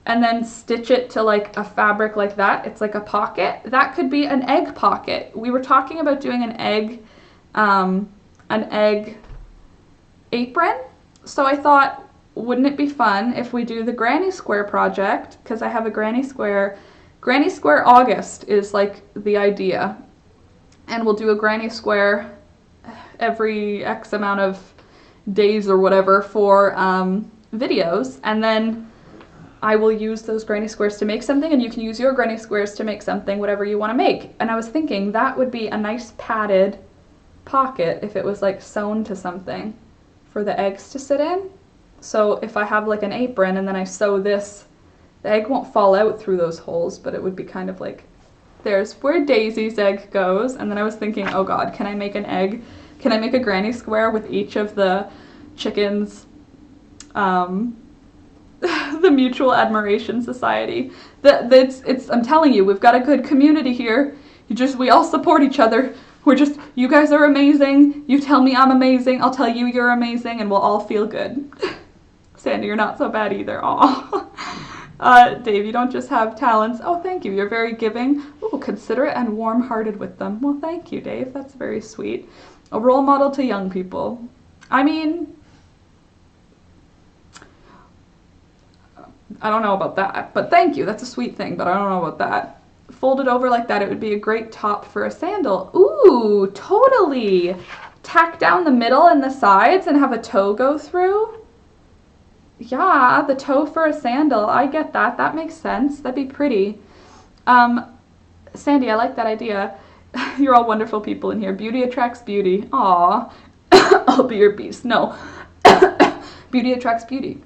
and then stitch it to like a fabric like that, it's like a pocket, that could be an egg pocket. We were talking about doing an egg apron, so I thought, wouldn't it be fun if we do the granny square project, because I have a granny square August is like the idea, and we'll do a granny square every X amount of days or whatever for videos, and then I will use those granny squares to make something, and you can use your granny squares to make something, whatever you want to make. And I was thinking that would be a nice padded pocket if it was like sewn to something for the eggs to sit in. So if I have like an apron and then I sew this, the egg won't fall out through those holes, but it would be kind of like, there's where Daisy's egg goes. And then I was thinking, oh God, can I make an egg? Can I make a granny square with each of the chickens, the Mutual Admiration Society? I'm telling you, we've got a good community here. We all support each other. You guys are amazing. You tell me I'm amazing. I'll tell you you're amazing, and we'll all feel good. Sandy, you're not so bad either. Aw. Dave, you don't just have talents. Oh, thank you. You're very giving. Oh, considerate and warm-hearted with them. Well, thank you, Dave. That's very sweet. A role model to young people. I mean, I don't know about that, but thank you. That's a sweet thing, but I don't know about that. Folded over like that, it would be a great top for a sandal. Ooh, totally. Tack down the middle and the sides and have a toe go through. Yeah, the toe for a sandal. I get that. That makes sense. That'd be pretty. Sandy, I like that idea. You're all wonderful people in here. Beauty attracts beauty. Aw. I'll be your beast. No. Beauty attracts beauty.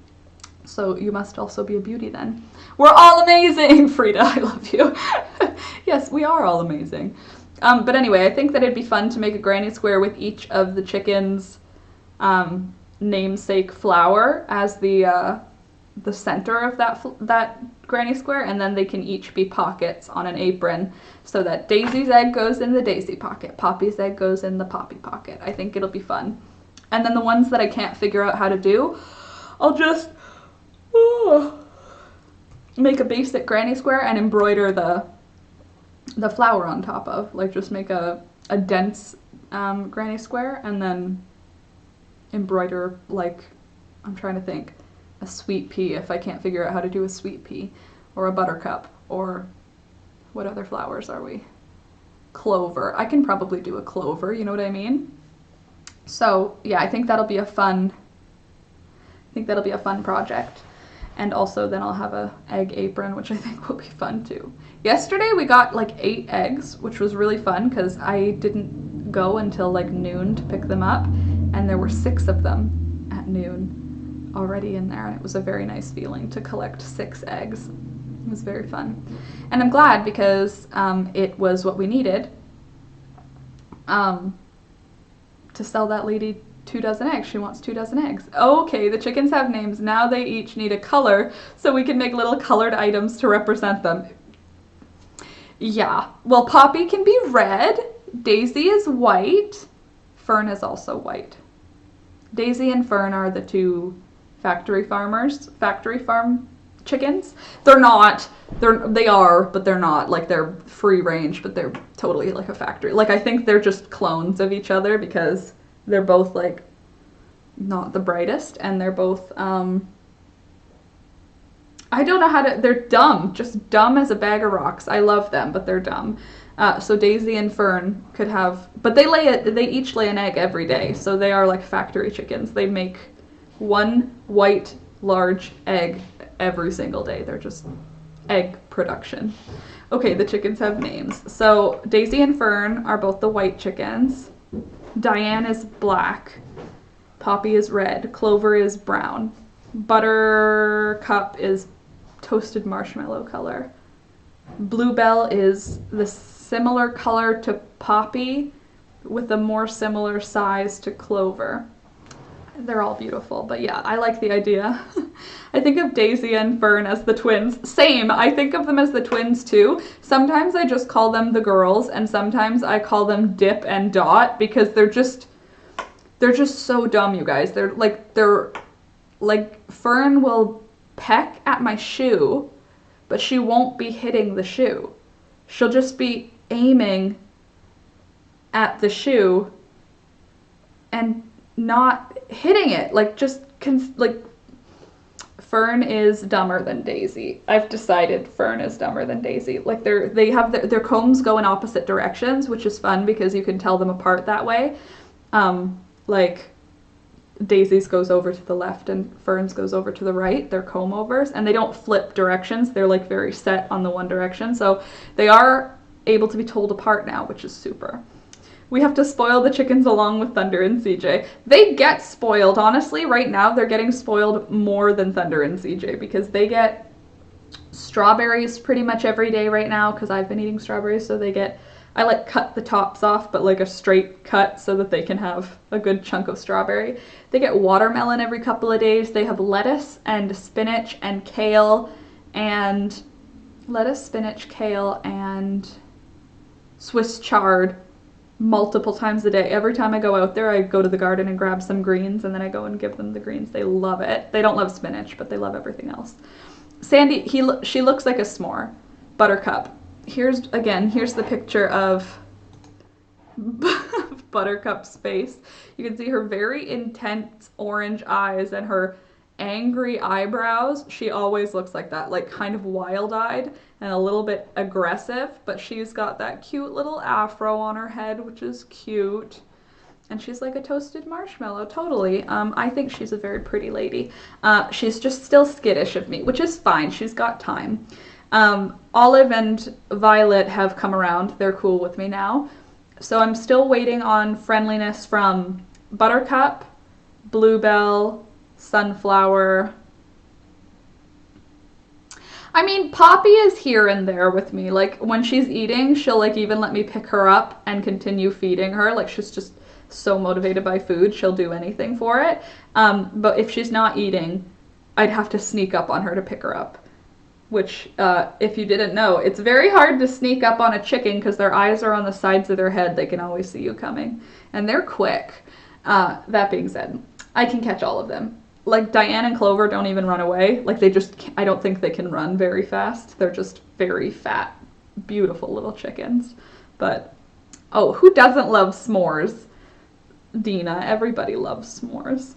So you must also be a beauty then. We're all amazing! Frida, I love you. Yes, we are all amazing. But anyway, I think that it'd be fun to make a granny square with each of the chickens' namesake flower as the center of that granny square, and then they can each be pockets on an apron so that Daisy's egg goes in the Daisy pocket, Poppy's egg goes in the Poppy pocket. I think it'll be fun. And then the ones that I can't figure out how to do, I'll just make a basic granny square and embroider the flower on top of, like just make a dense granny square and then embroider, like, I'm trying to think, a sweet pea if I can't figure out how to do a sweet pea, or a buttercup, or what other flowers are we? Clover. I can probably do a clover, you know what I mean? So yeah, I think that'll be a fun project. And also then I'll have a egg apron, which I think will be fun too. Yesterday we got like 8 eggs, which was really fun because I didn't go until like noon to pick them up, and there were 6 of them at noon already in there, and it was a very nice feeling to collect 6 eggs. It was very fun. And I'm glad because it was what we needed to sell that lady 2 dozen eggs. She wants 2 dozen eggs. Okay, the chickens have names. Now they each need a color so we can make little colored items to represent them. Yeah, well, Poppy can be red. Daisy is white. Fern is also white. Daisy and Fern are the 2 factory farm chickens. They're not, they are, but they're not. Like, they're free range, but they're totally like a factory. Like, I think they're just clones of each other because they're both like not the brightest, and they're both I don't know how to, they're dumb, just dumb as a bag of rocks. I love them, but they're dumb. So Daisy and Fern could have, but they each lay an egg every day, so they are like factory chickens. They make 1 white large egg every single day. They're just egg production. Okay, the chickens have names. So Daisy and Fern are both the white chickens. Diane is black. Poppy is red. Clover is brown. Buttercup is toasted marshmallow color. Bluebell is the similar color to Poppy with a more similar size to Clover. They're all beautiful, but yeah, I like the idea. I think of Daisy and Fern as the twins. Same, I think of them as the twins too. Sometimes I just call them the girls, and sometimes I call them Dip and Dot because they're just so dumb, you guys. They're like Fern will peck at my shoe, but she won't be hitting the shoe. She'll just be aiming at the shoe and not hitting it. Like, Fern is dumber than Daisy. I've decided Fern is dumber than Daisy. Like, they have their combs go in opposite directions, which is fun because you can tell them apart that way. Like, Daisy's goes over to the left and Fern's goes over to the right. They're comb overs, and they don't flip directions. They're like very set on the one direction. So they are able to be told apart now, which is super. We have to spoil the chickens along with Thunder and CJ. They get spoiled, honestly. Right now, they're getting spoiled more than Thunder and CJ because they get strawberries pretty much every day right now because I've been eating strawberries, so they get, I like cut the tops off, but like a straight cut so that they can have a good chunk of strawberry. They get watermelon every couple of days. They have lettuce and spinach and kale and Swiss chard multiple times a day. Every time I go out there, I go to the garden and grab some greens, and then I go and give them the greens. They love it. They don't love spinach, but they love everything else. Sandy, she looks like a s'more. Buttercup. Here's the picture of Buttercup's face. You can see her very intense orange eyes and her angry eyebrows. She always looks like that, like kind of wild-eyed and a little bit aggressive, but she's got that cute little afro on her head, which is cute. And she's like a toasted marshmallow, totally. I think she's a very pretty lady. She's just still skittish of me, which is fine. She's got time. Olive and Violet have come around. They're cool with me now. So I'm still waiting on friendliness from Buttercup, Bluebell, Sunflower. I mean, Poppy is here and there with me. Like, when she's eating, she'll, like, even let me pick her up and continue feeding her. Like, she's just so motivated by food, she'll do anything for it. But if she's not eating, I'd have to sneak up on her to pick her up. Which, if you didn't know, it's very hard to sneak up on a chicken because their eyes are on the sides of their head. They can always see you coming. And they're quick. That being said, I can catch all of them. Like, Diane and Clover don't even run away. Like, they just, I don't think they can run very fast. They're just very fat, beautiful little chickens. But, oh, who doesn't love s'mores? Dina, everybody loves s'mores.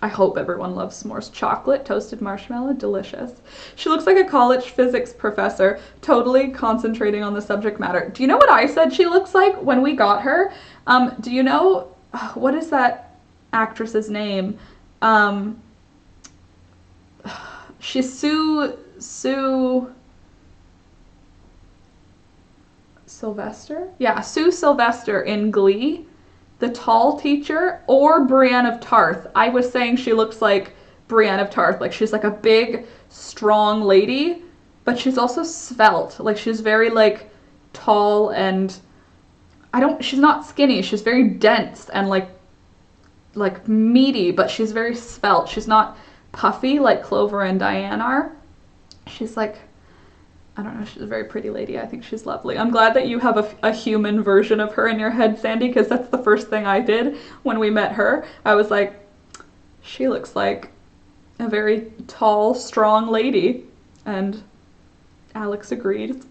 I hope everyone loves s'mores. Chocolate, toasted marshmallow, delicious. She looks like a college physics professor, totally concentrating on the subject matter. Do you know what I said she looks like when we got her? Do you know, what is that actress's name? She's Sue Sylvester? Yeah, Sue Sylvester in Glee, the tall teacher, or Brienne of Tarth. I was saying she looks like Brienne of Tarth. Like, she's like a big, strong lady, but she's also svelte. Like, she's very, like, tall and she's not skinny. She's very dense and, like meaty, but she's very svelte. She's not puffy like Clover and Diane are. She's like, I don't know, she's a very pretty lady. I think she's lovely. I'm glad that you have a human version of her in your head, Sandy, because that's the first thing I did when we met her. I was like, she looks like a very tall, strong lady. And Alex agreed.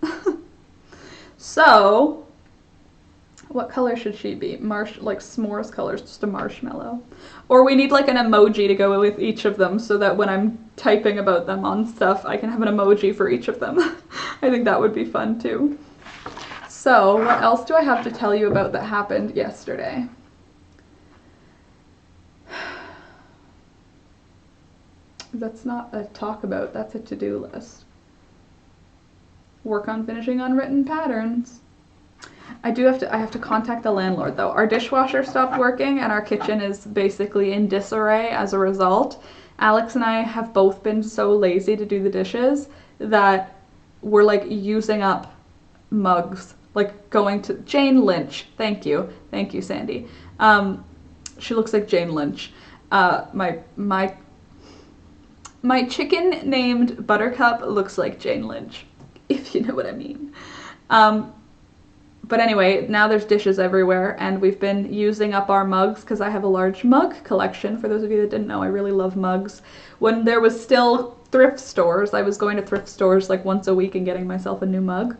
So, what color should she be? Like s'mores colors, just a marshmallow. Or we need like an emoji to go with each of them so that when I'm typing about them on stuff, I can have an emoji for each of them. I think that would be fun too. So what else do I have to tell you about that happened yesterday? That's not a talk about, that's a to-do list. Work on finishing unwritten patterns. I have to contact the landlord though. Our dishwasher stopped working and our kitchen is basically in disarray as a result. Alex and I have both been so lazy to do the dishes that we're like using up mugs. Like going to Jane Lynch. Thank you, Sandy. She looks like Jane Lynch. My chicken named Buttercup looks like Jane Lynch, if you know what I mean. But anyway, now there's dishes everywhere, and we've been using up our mugs because I have a large mug collection. For those of you that didn't know, I really love mugs. When there was still thrift stores, I was going to thrift stores like once a week and getting myself a new mug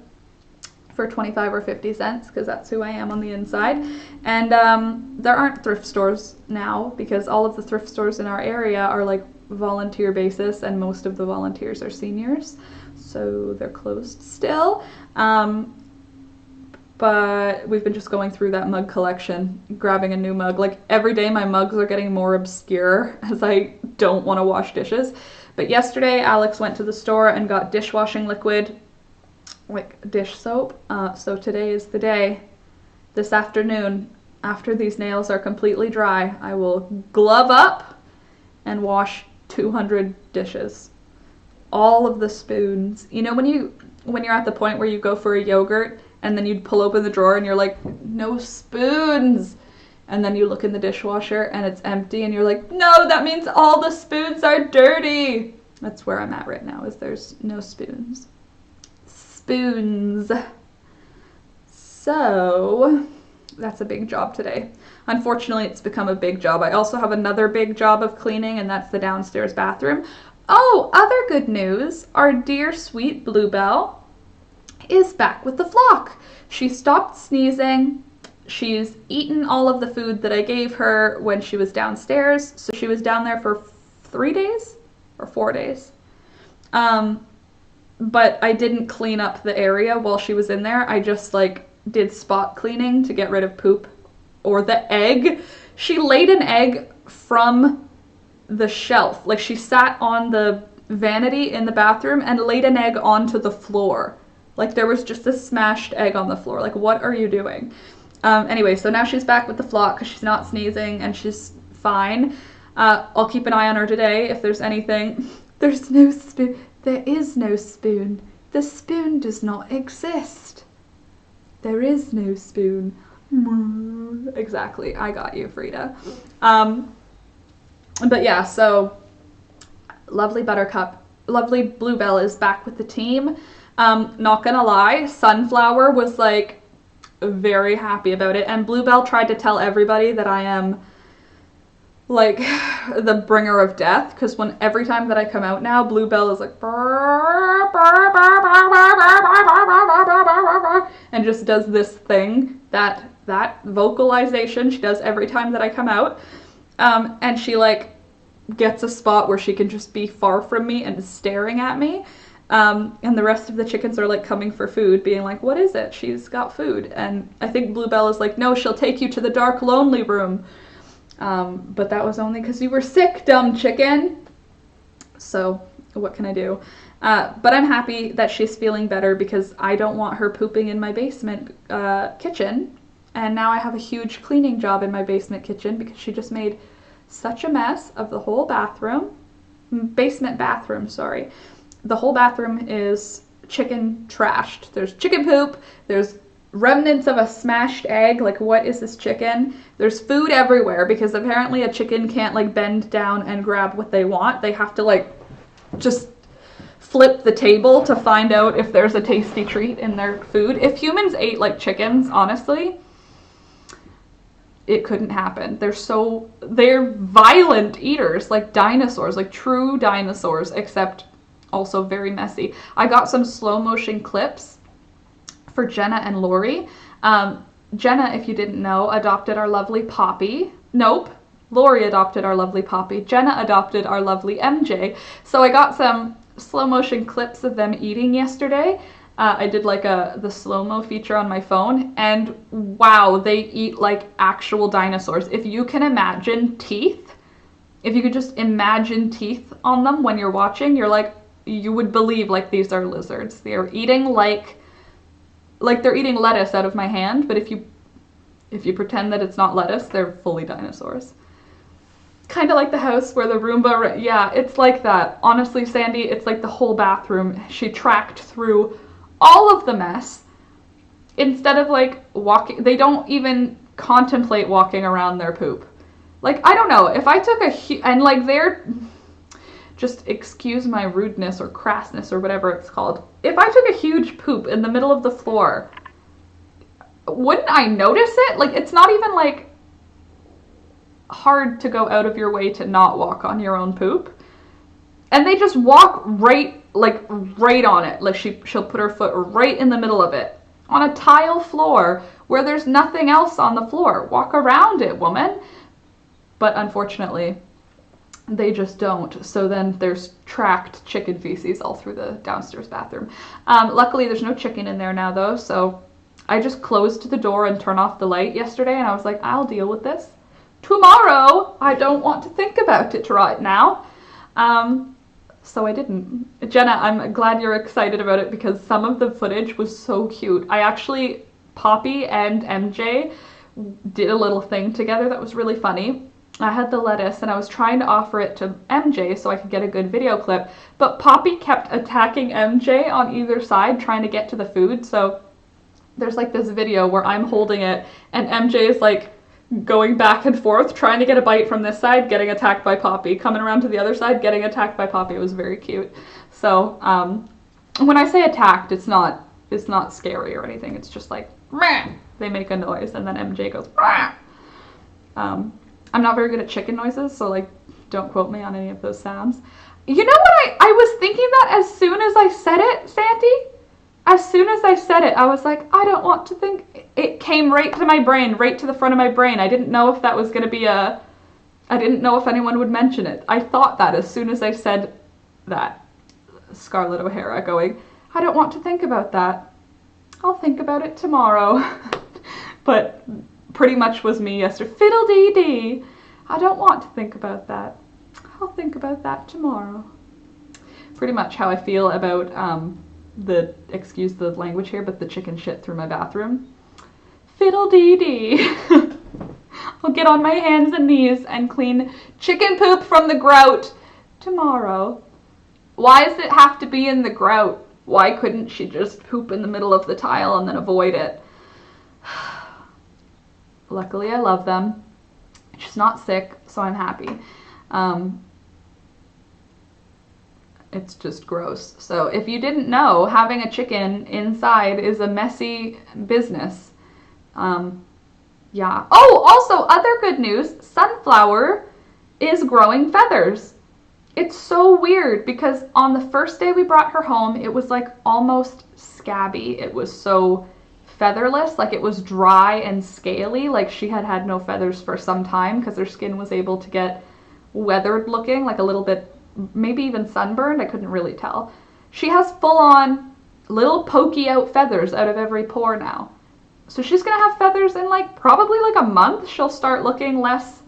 for 25 or 50 cents because that's who I am on the inside. And there aren't thrift stores now because all of the thrift stores in our area are like volunteer basis, and most of the volunteers are seniors, so they're closed still. But we've been just going through that mug collection, grabbing a new mug. Like, every day my mugs are getting more obscure as I don't want to wash dishes. But yesterday, Alex went to the store and got dishwashing liquid, like dish soap. So today is the day. This afternoon, after these nails are completely dry, I will glove up and wash 200 dishes. All of the spoons. You know when you're at the point where you go for a yogurt and then you'd pull open the drawer and you're like, no spoons. And then you look in the dishwasher and it's empty and you're like, no, that means all the spoons are dirty. That's where I'm at right now, is there's no spoons. Spoons. So that's a big job today. Unfortunately, it's become a big job. I also have another big job of cleaning, and that's the downstairs bathroom. Oh, other good news. Our dear sweet Bluebell is back with the flock. She stopped sneezing. She's eaten all of the food that I gave her when she was downstairs. So she was down there for 3 days or 4 days. But I didn't clean up the area while she was in there. I just like did spot cleaning to get rid of poop or the egg. She laid an egg from the shelf. Like she sat on the vanity in the bathroom and laid an egg onto the floor. Like there was just a smashed egg on the floor. Like what are you doing? Anyway, so now she's back with the flock because she's not sneezing and she's fine. I'll keep an eye on her today if there's anything. There's no spoon. There is no spoon. The spoon does not exist. There is no spoon. Exactly. I got you, Frida. But yeah, so lovely Buttercup, lovely Bluebell is back with the team. Not gonna lie, Sunflower was like very happy about it, and Bluebell tried to tell everybody that I am like the bringer of death, because every time that I come out now, Bluebell is like and just does this thing, that vocalization she does every time that I come out. And she like gets a spot where she can just be far from me and staring at me. And the rest of the chickens are like coming for food, being like, what is it? She's got food. And I think Bluebell is like, no, she'll take you to the dark, lonely room. But that was only because you were sick, dumb chicken. So what can I do? But I'm happy that she's feeling better because I don't want her pooping in my basement kitchen. And now I have a huge cleaning job in my basement kitchen because she just made such a mess of the whole bathroom. Basement bathroom, sorry. The whole bathroom is chicken trashed. There's chicken poop, there's remnants of a smashed egg, like what is this chicken? There's food everywhere because apparently a chicken can't like bend down and grab what they want. They have to like just flip the table to find out if there's a tasty treat in their food. If humans ate like chickens, honestly, it couldn't happen. They're violent eaters, like dinosaurs, like true dinosaurs, except also very messy. I got some slow motion clips for Jenna and Lori. Jenna, if you didn't know, adopted our lovely Poppy. Nope, Lori adopted our lovely Poppy. Jenna adopted our lovely MJ. So I got some slow motion clips of them eating yesterday. I did like the slow-mo feature on my phone, and wow, they eat like actual dinosaurs. If you can imagine teeth, if you could just imagine teeth on them when you're watching, you would believe like these are lizards. They are eating like they're eating lettuce out of my hand, but if you pretend that it's not lettuce, they're fully dinosaurs. Kind of like the house where the Roomba, yeah, it's like that. Honestly, Sandy, it's like the whole bathroom. She tracked through all of the mess. Instead of like walking, they don't even contemplate walking around their poop. Like, I don't know, if I took and like they're, just excuse my rudeness or crassness or whatever it's called. If I took a huge poop in the middle of the floor, wouldn't I notice it? Like, it's not even like hard to go out of your way to not walk on your own poop. And they just walk right on it. Like she'll put her foot right in the middle of it on a tile floor where there's nothing else on the floor. Walk around it, woman. But unfortunately, they just don't. So then there's tracked chicken feces all through the downstairs bathroom. Luckily, there's no chicken in there now, though. So I just closed the door and turned off the light yesterday. And I was like, I'll deal with this tomorrow. I don't want to think about it right now. So I didn't. Jenna, I'm glad you're excited about it because some of the footage was so cute. Poppy and MJ did a little thing together that was really funny. I had the lettuce and I was trying to offer it to MJ so I could get a good video clip, but Poppy kept attacking MJ on either side trying to get to the food. So there's like this video where I'm holding it and MJ is like going back and forth, trying to get a bite from this side, getting attacked by Poppy, coming around to the other side, getting attacked by Poppy. It was very cute. So when I say attacked, it's not scary or anything. It's just like, Meh! They make a noise and then MJ goes, Meh! I'm not very good at chicken noises, so like, don't quote me on any of those sounds. You know what, I was thinking that as soon as I said it, Sandy? As soon as I said it, I was like, I don't want to think. It came right to my brain, right to the front of my brain. I didn't know if that was going to be I didn't know if anyone would mention it. I thought that as soon as I said that. Scarlett O'Hara going, I don't want to think about that. I'll think about it tomorrow. But pretty much was me yesterday. Fiddle-dee-dee. I don't want to think about that. I'll think about that tomorrow. Pretty much how I feel about excuse the language here, but the chicken shit through my bathroom. Fiddle-dee-dee. I'll get on my hands and knees and clean chicken poop from the grout tomorrow. Why does it have to be in the grout? Why couldn't she just poop in the middle of the tile and then avoid it? Luckily, I love them. She's not sick, so I'm happy. It's just gross. So if you didn't know, having a chicken inside is a messy business. Yeah. Oh, also, other good news, Sunflower is growing feathers. It's so weird because on the first day we brought her home, it was like almost scabby. It was so featherless, like it was dry and scaly, like she had had no feathers for some time because her skin was able to get weathered looking, like a little bit, maybe even sunburned. I couldn't really tell. She has full-on little pokey out feathers out of every pore now. So she's gonna have feathers in like probably like a month. She'll start looking less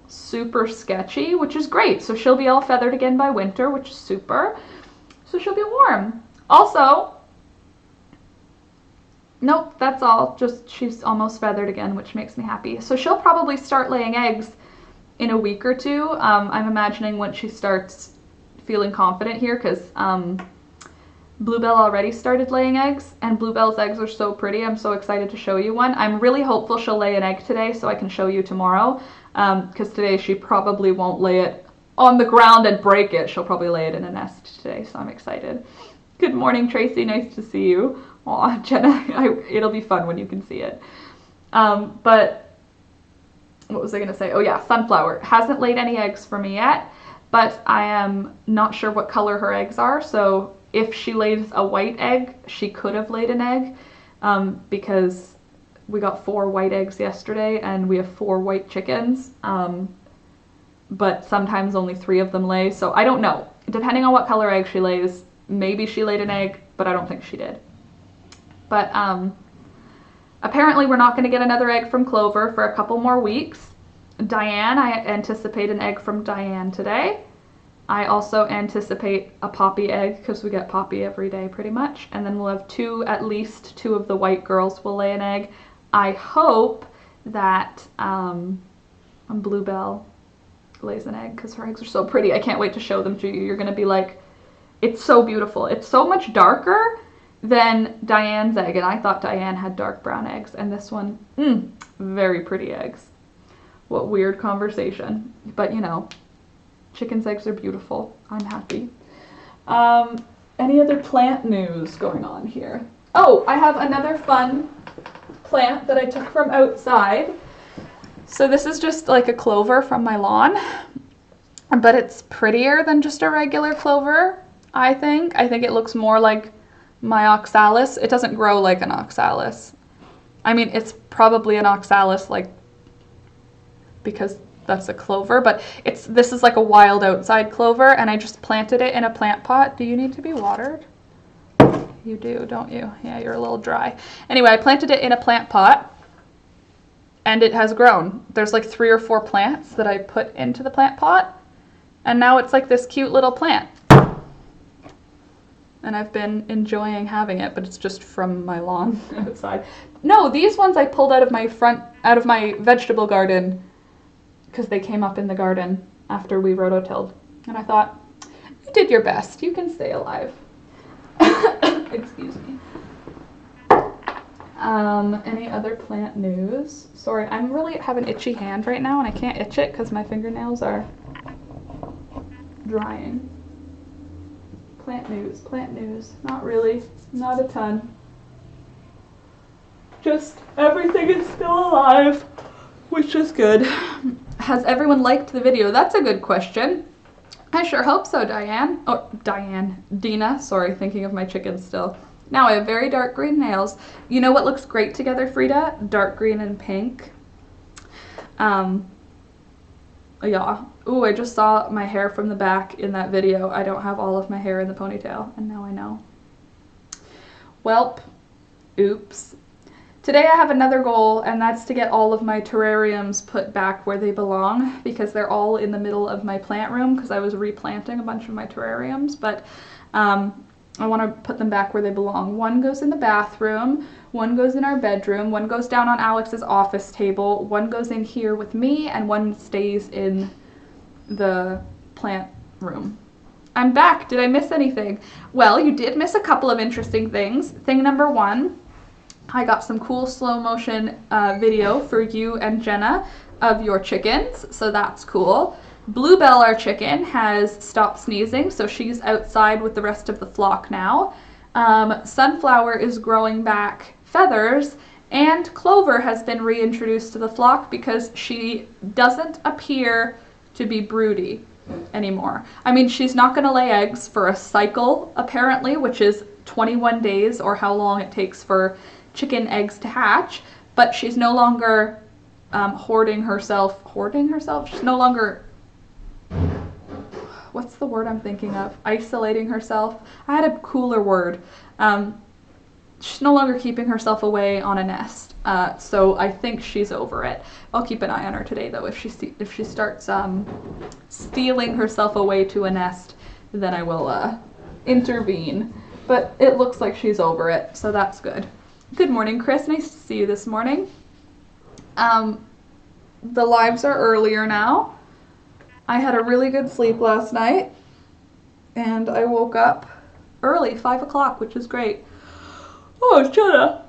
super sketchy, which is great. So she'll be all feathered again by winter, which is super. So she'll be warm. Also, nope, that's all. Just she's almost feathered again, which makes me happy. So she'll probably start laying eggs in a week or two. I'm imagining once she starts feeling confident here, because Bluebell already started laying eggs, and Bluebell's eggs are so pretty. I'm so excited to show you one. I'm really hopeful she'll lay an egg today so I can show you tomorrow, because today she probably won't lay it on the ground and break it. She'll probably lay it in a nest today, so I'm excited. Good morning, Tracy. Nice to see you. Aw, Jenna, it'll be fun when you can see it. But what was I going to say? Oh yeah, Sunflower hasn't laid any eggs for me yet, but I am not sure what color her eggs are, so if she lays a white egg, she could have laid an egg, because we got 4 white eggs yesterday and we have 4 white chickens, but sometimes only 3 of them lay, so I don't know. Depending on what color egg she lays, maybe she laid an egg, but I don't think she did. But apparently we're not going to get another egg from Clover for a couple more weeks. Diane, I anticipate an egg from Diane today. I also anticipate a Poppy egg, because we get Poppy every day pretty much. And then we'll have at least two of the white girls will lay an egg. I hope that Bluebell lays an egg, because her eggs are so pretty. I can't wait to show them to you. You're going to be like, it's so beautiful. It's so much darker than Diane's egg, and I thought Diane had dark brown eggs, and this one, very pretty eggs. What weird conversation. But you know, chicken's eggs are beautiful. I'm happy. Any other plant news going on here? Oh, I have another fun plant that I took from outside. So this is just like a clover from my lawn, but it's prettier than just a regular clover, I think. I think it looks more like my oxalis. It doesn't grow like an oxalis. I mean, it's probably an oxalis, like, because that's a clover, but this is like a wild outside clover, and I just planted it in a plant pot. Do you need to be watered? You do, don't you? Yeah, you're a little dry. Anyway, I planted it in a plant pot, and it has grown. There's like 3 or 4 plants that I put into the plant pot, and now it's like this cute little plant. And I've been enjoying having it, but it's just from my lawn outside. No, these ones I pulled out of my vegetable garden, because they came up in the garden after we rototilled. And I thought, you did your best. You can stay alive. Excuse me. Any other plant news? Sorry, I'm really have an itchy hand right now, and I can't itch it because my fingernails are drying. Plant news. Not really. Not a ton. Just everything is still alive, which is good. Has everyone liked the video? That's a good question. I sure hope so, Diane. Oh, Dina. Sorry, thinking of my chickens still. Now I have very dark green nails. You know what looks great together, Frida? Dark green and pink. Yeah. Ooh, I just saw my hair from the back in that video. I don't have all of my hair in the ponytail, and now I know. Welp. Oops. Today I have another goal, and that's to get all of my terrariums put back where they belong, because they're all in the middle of my plant room because I was replanting a bunch of my terrariums, but I want to put them back where they belong. One goes in the bathroom, one goes in our bedroom, one goes down on Alex's office table, one goes in here with me, and one stays in the plant room. I'm back. Did I miss anything? Well, you did miss a couple of interesting things. Thing number one, I got some cool slow motion video for you and Jenna of your chickens, so that's cool. Bluebell, our chicken, has stopped sneezing, so she's outside with the rest of the flock now. Sunflower is growing back feathers, and Clover has been reintroduced to the flock because she doesn't appear to be broody anymore. I mean, she's not going to lay eggs for a cycle, apparently, which is 21 days, or how long it takes for chicken eggs to hatch, but she's no longer hoarding herself. She's no longer, what's the word I'm thinking of? Isolating herself. I had a cooler word. She's no longer keeping herself away on a nest. So I think she's over it. I'll keep an eye on her today, though. If she starts stealing herself away to a nest, then I will intervene. But it looks like she's over it, so that's good. Good morning, Chris. Nice to see you this morning. The lives are earlier now. I had a really good sleep last night, and I woke up early, 5 o'clock, which is great. Oh, Jenna.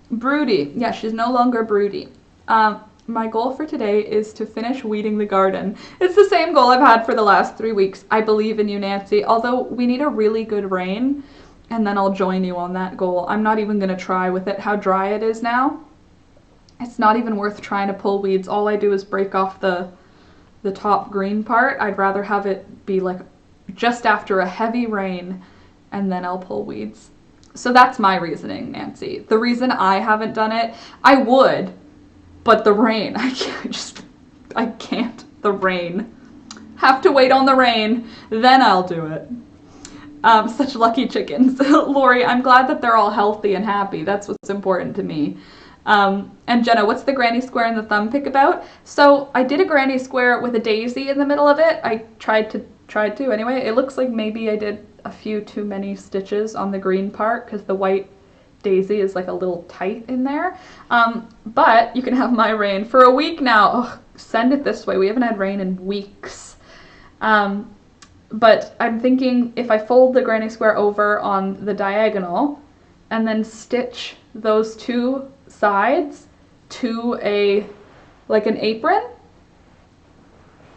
Broody. Yeah, she's no longer broody. My goal for today is to finish weeding the garden. It's the same goal I've had for the last 3 weeks. I believe in you, Nancy, although we need a really good rain, and then I'll join you on that goal. I'm not even going to try with it, how dry it is now. It's not even worth trying to pull weeds. All I do is break off the top green part. I'd rather have it be like just after a heavy rain, and then I'll pull weeds. So that's my reasoning, Nancy. The reason I haven't done it, I would, but the rain, I can't. The rain. Have to wait on the rain, then I'll do it. Such lucky chickens. Lori, I'm glad that they're all healthy and happy. That's what's important to me. And Jenna, what's the granny square and the thumb pick about? So I did a granny square with a daisy in the middle of it. I tried to anyway. It looks like maybe I did a few too many stitches on the green part because the white daisy is like a little tight in there. But you can have my rain for a week now. Oh, send it this way. We haven't had rain in weeks. But I'm thinking if I fold the granny square over on the diagonal and then stitch those two sides to an apron,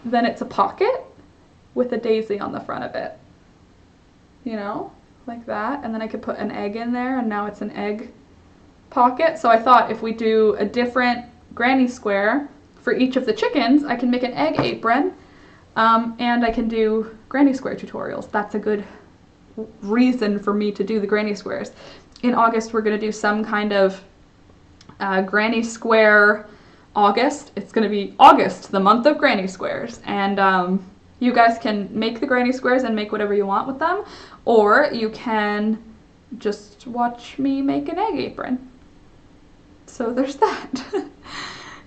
then it's a pocket with a daisy on the front of it. You know, like that. And then I could put an egg in there, and now it's an egg pocket. So I thought if we do a different granny square for each of the chickens, I can make an egg apron, and I can do granny square tutorials. That's a good reason for me to do the granny squares. In August, we're going to do some kind of granny square August. It's going to be August, the month of granny squares. And you guys can make the granny squares and make whatever you want with them, or you can just watch me make an egg apron. So there's that.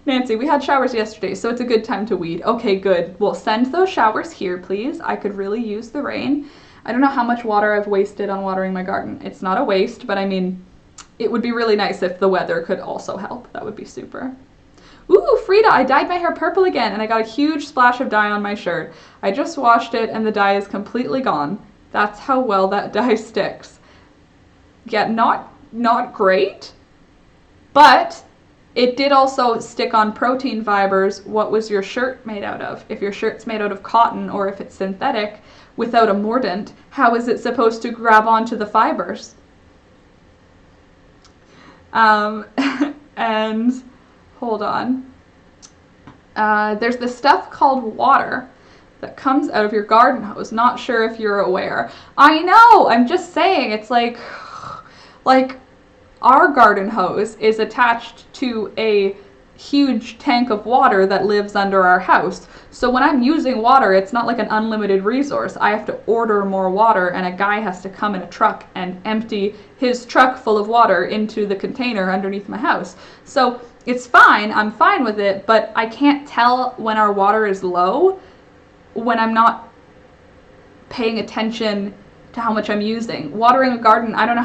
Nancy, we had showers yesterday, so it's a good time to weed. Okay, good. Well, send those showers here, please. I could really use the rain. I don't know how much water I've wasted on watering my garden. It's not a waste, but I mean, it would be really nice if the weather could also help. That would be super. Ooh, Frida, I dyed my hair purple again, and I got a huge splash of dye on my shirt. I just washed it, and the dye is completely gone. That's how well that dye sticks. Yeah, not great, but it did also stick on protein fibers. What was your shirt made out of? If your shirt's made out of cotton or if it's synthetic without a mordant, how is it supposed to grab onto the fibers? And hold on. There's this stuff called water that comes out of your garden hose. Not sure if you're aware. I know, I'm just saying, it's like our garden hose is attached to a huge tank of water that lives under our house. So when I'm using water, it's not like an unlimited resource. I have to order more water, and a guy has to come in a truck and empty his truck full of water into the container underneath my house. So it's fine, I'm fine with it, but I can't tell when our water is low when I'm not paying attention to how much I'm using. Watering a garden, I don't know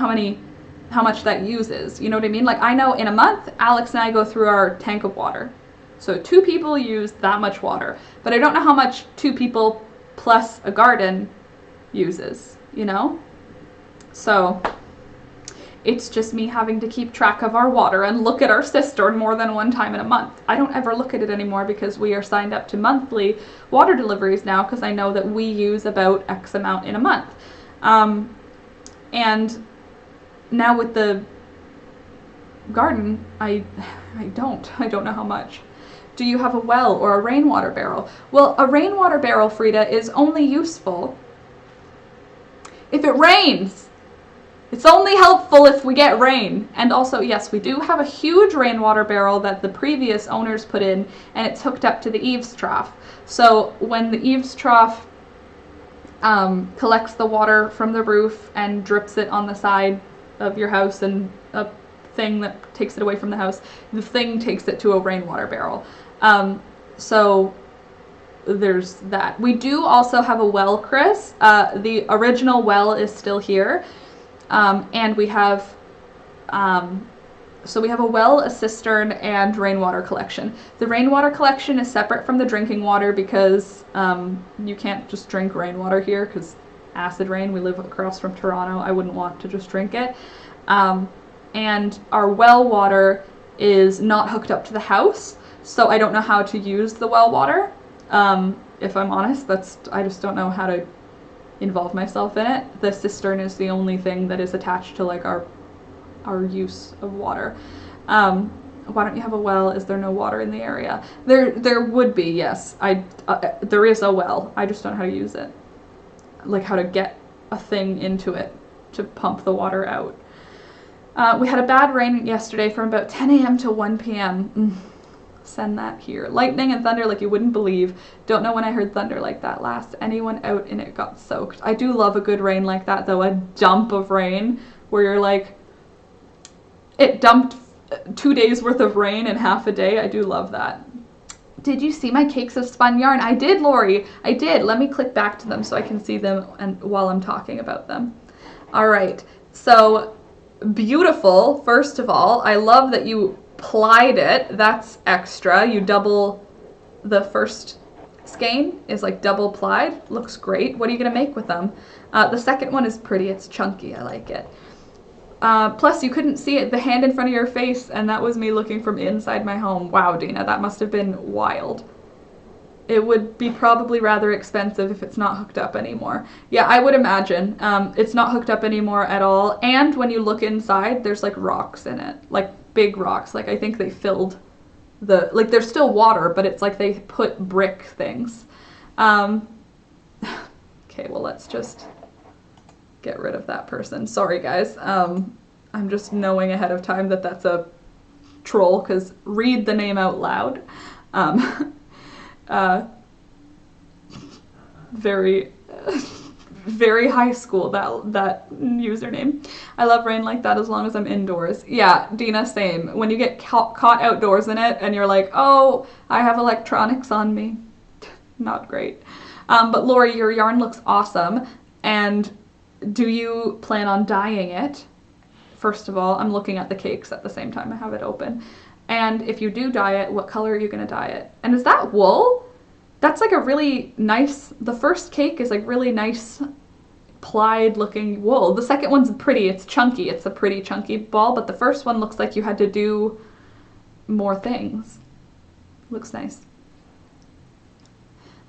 how much that uses. You know what I mean? Like, I know in a month, Alex and I go through our tank of water. So 2 people use that much water. But I don't know how much 2 people plus a garden uses, you know? So it's just me having to keep track of our water and look at our cistern more than one time in a month. I don't ever look at it anymore because we are signed up to monthly water deliveries now, because I know that we use about X amount in a month. And now with the garden, I don't know how much. Do you have a well or a rainwater barrel? Well, a rainwater barrel, Frida, is only useful if it rains. It's only helpful if we get rain. And also, yes, we do have a huge rainwater barrel that the previous owners put in, and it's hooked up to the eaves trough. So when the eaves trough collects the water from the roof and drips it on the side of your house, and a thing that takes it away from the house, the thing takes it to a rainwater barrel. So there's that. We do also have a well, Chris. The original well is still here. And we have, so we have a well, a cistern, and rainwater collection. The rainwater collection is separate from the drinking water because you can't just drink rainwater here because acid rain. We live across from Toronto. I wouldn't want to just drink it. And our well water is not hooked up to the house, so I don't know how to use the well water. If I'm honest, I just don't know how to involve myself in it. The cistern is the only thing that is attached to like our use of water. Why don't you have a well? Is there no water in the area? There would be, yes. There is a well. I just don't know how to use it. Like how to get a thing into it to pump the water out. We had a bad rain yesterday from about 10 a.m. to 1 p.m. Send that here. Lightning and thunder like you wouldn't believe. Don't know when I heard thunder like that last. Anyone out in it got soaked. I do love a good rain like that though. A dump of rain where you're like, it dumped 2 days worth of rain in half a day. I do love that. Did you see my cakes of spun yarn? I did, Lori. I did. Let me click back to them so I can see them and while I'm talking about them. All right. So beautiful. First of all, I love that you plied it. That's extra. You double, the first skein is like double plied. Looks great. What are you going to make with them? The second one is pretty. It's chunky. I like it. Plus you couldn't see it, the hand in front of your face, and that was me looking from inside my home. Wow, Dina, that must have been wild. It would be probably rather expensive if it's not hooked up anymore. Yeah, I would imagine. It's not hooked up anymore at all. And when you look inside, there's like rocks in it, like big rocks. Like I think they filled like there's still water, but it's like they put brick things. Okay, well let's just get rid of that person. Sorry guys. I'm just knowing ahead of time that that's a troll because read the name out loud. Very, very high school, that username. I love rain like that as long as I'm indoors. Yeah, Dina, same. When you get caught outdoors in it and you're like, oh, I have electronics on me. Not great. But Lori, your yarn looks awesome. And do you plan on dyeing it? First of all, I'm looking at the cakes at the same time I have it open. And if you do dye it, what color are you going to dye it? And is that wool? That's like a really nice, the first cake is like really nice plied looking wool. The second one's pretty, it's chunky, it's a pretty chunky ball, but the first one looks like you had to do more things. Looks nice.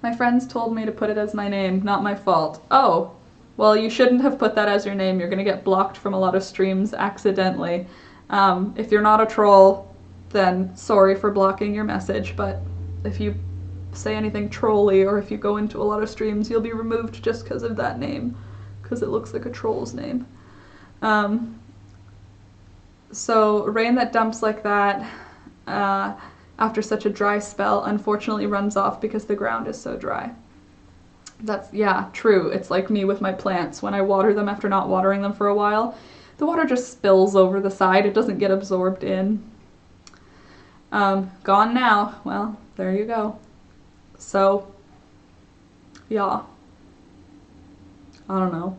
My friends told me to put it as my name, not my fault. Oh, well you shouldn't have put that as your name. You're gonna get blocked from a lot of streams accidentally. If you're not a troll, then sorry for blocking your message, but if you say anything trolly or if you go into a lot of streams, you'll be removed just because of that name, because it looks like a troll's name. So rain that dumps like that, I after such a dry spell unfortunately runs off because the ground is so dry. That's, yeah, true. It's like me with my plants. When I water them after not watering them for a while, the water just spills over the side. It doesn't get absorbed in. Gone now. Well, there you go. So, yeah. I don't know.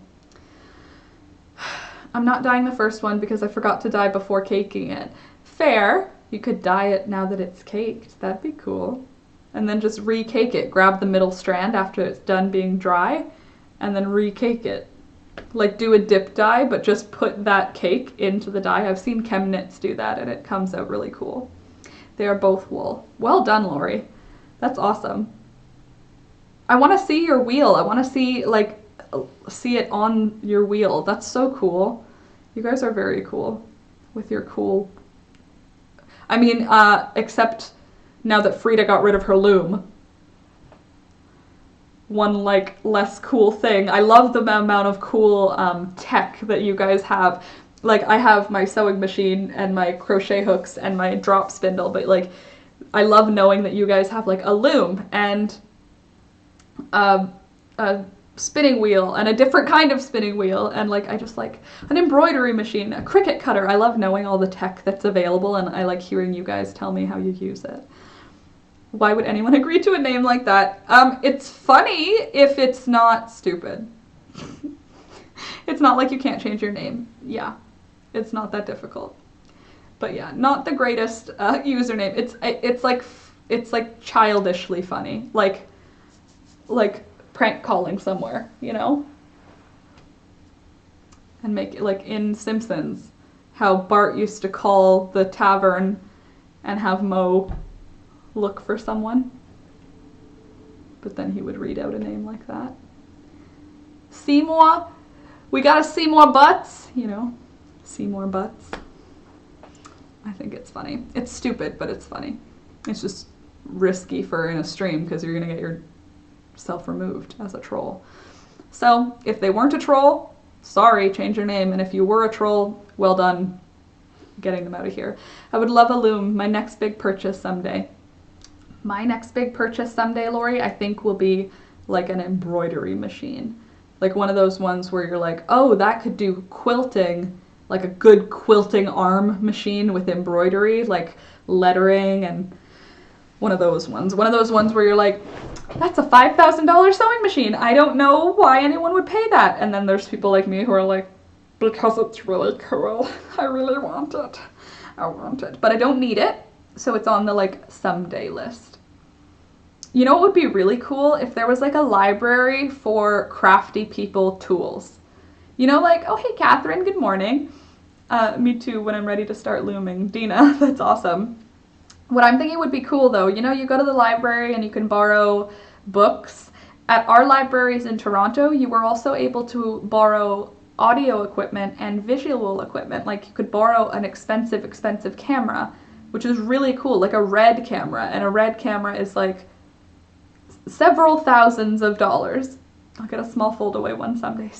I'm not dyeing the first one because I forgot to dye before caking it. Fair. You could dye it now that it's caked. That'd be cool. And then just re-cake it. Grab the middle strand after it's done being dry and then re-cake it. Like do a dip dye, but just put that cake into the dye. I've seen chem knits do that and it comes out really cool. They are both wool. Well done, Lori. That's awesome. I want to see your wheel. I want to see see it on your wheel. That's so cool. You guys are very cool with your cool. I mean, except now that Frida got rid of her loom. One like less cool thing. I love the amount of cool tech that you guys have. Like I have my sewing machine and my crochet hooks and my drop spindle, but like I love knowing that you guys have like a loom and a spinning wheel and a different kind of spinning wheel and like I just like an embroidery machine, a Cricut cutter. I love knowing all the tech that's available and I like hearing you guys tell me how you use it. Why would anyone agree to a name like that? It's funny if it's not stupid. It's not like you can't change your name. Yeah, it's not that difficult. But yeah, not the greatest username. It's like childishly funny, like prank calling somewhere, you know? And make it like in Simpsons, how Bart used to call the tavern and have Moe look for someone. But then he would read out a name like that. Seymour, we gotta see more butts, you know? See more butts. I think it's funny. It's stupid, but it's funny. It's just risky for in a stream because you're gonna get yourself removed as a troll. So if they weren't a troll, sorry, change your name. And if you were a troll, well done getting them out of here. I would love a loom, my next big purchase someday. My next big purchase someday, Lori, I think will be like an embroidery machine. Like one of those ones where you're like, oh, that could do quilting, like a good quilting arm machine with embroidery, like lettering and one of those ones. One of those ones where you're like, that's a $5,000 sewing machine. I don't know why anyone would pay that. And then there's people like me who are like, because it's really cool. I really want it. I want it. But I don't need it. So it's on the like someday list. You know what would be really cool? If there was like a library for crafty people tools. You know, like, oh, hey, Catherine, good morning. Me too, when I'm ready to start looming. Dina, that's awesome. What I'm thinking would be cool though, you know, you go to the library and you can borrow books. At our libraries in Toronto, you were also able to borrow audio equipment and visual equipment. Like you could borrow an expensive camera, which is really cool, like a Red camera. And a Red camera is like several thousands of dollars. I'll get a small fold-away one someday.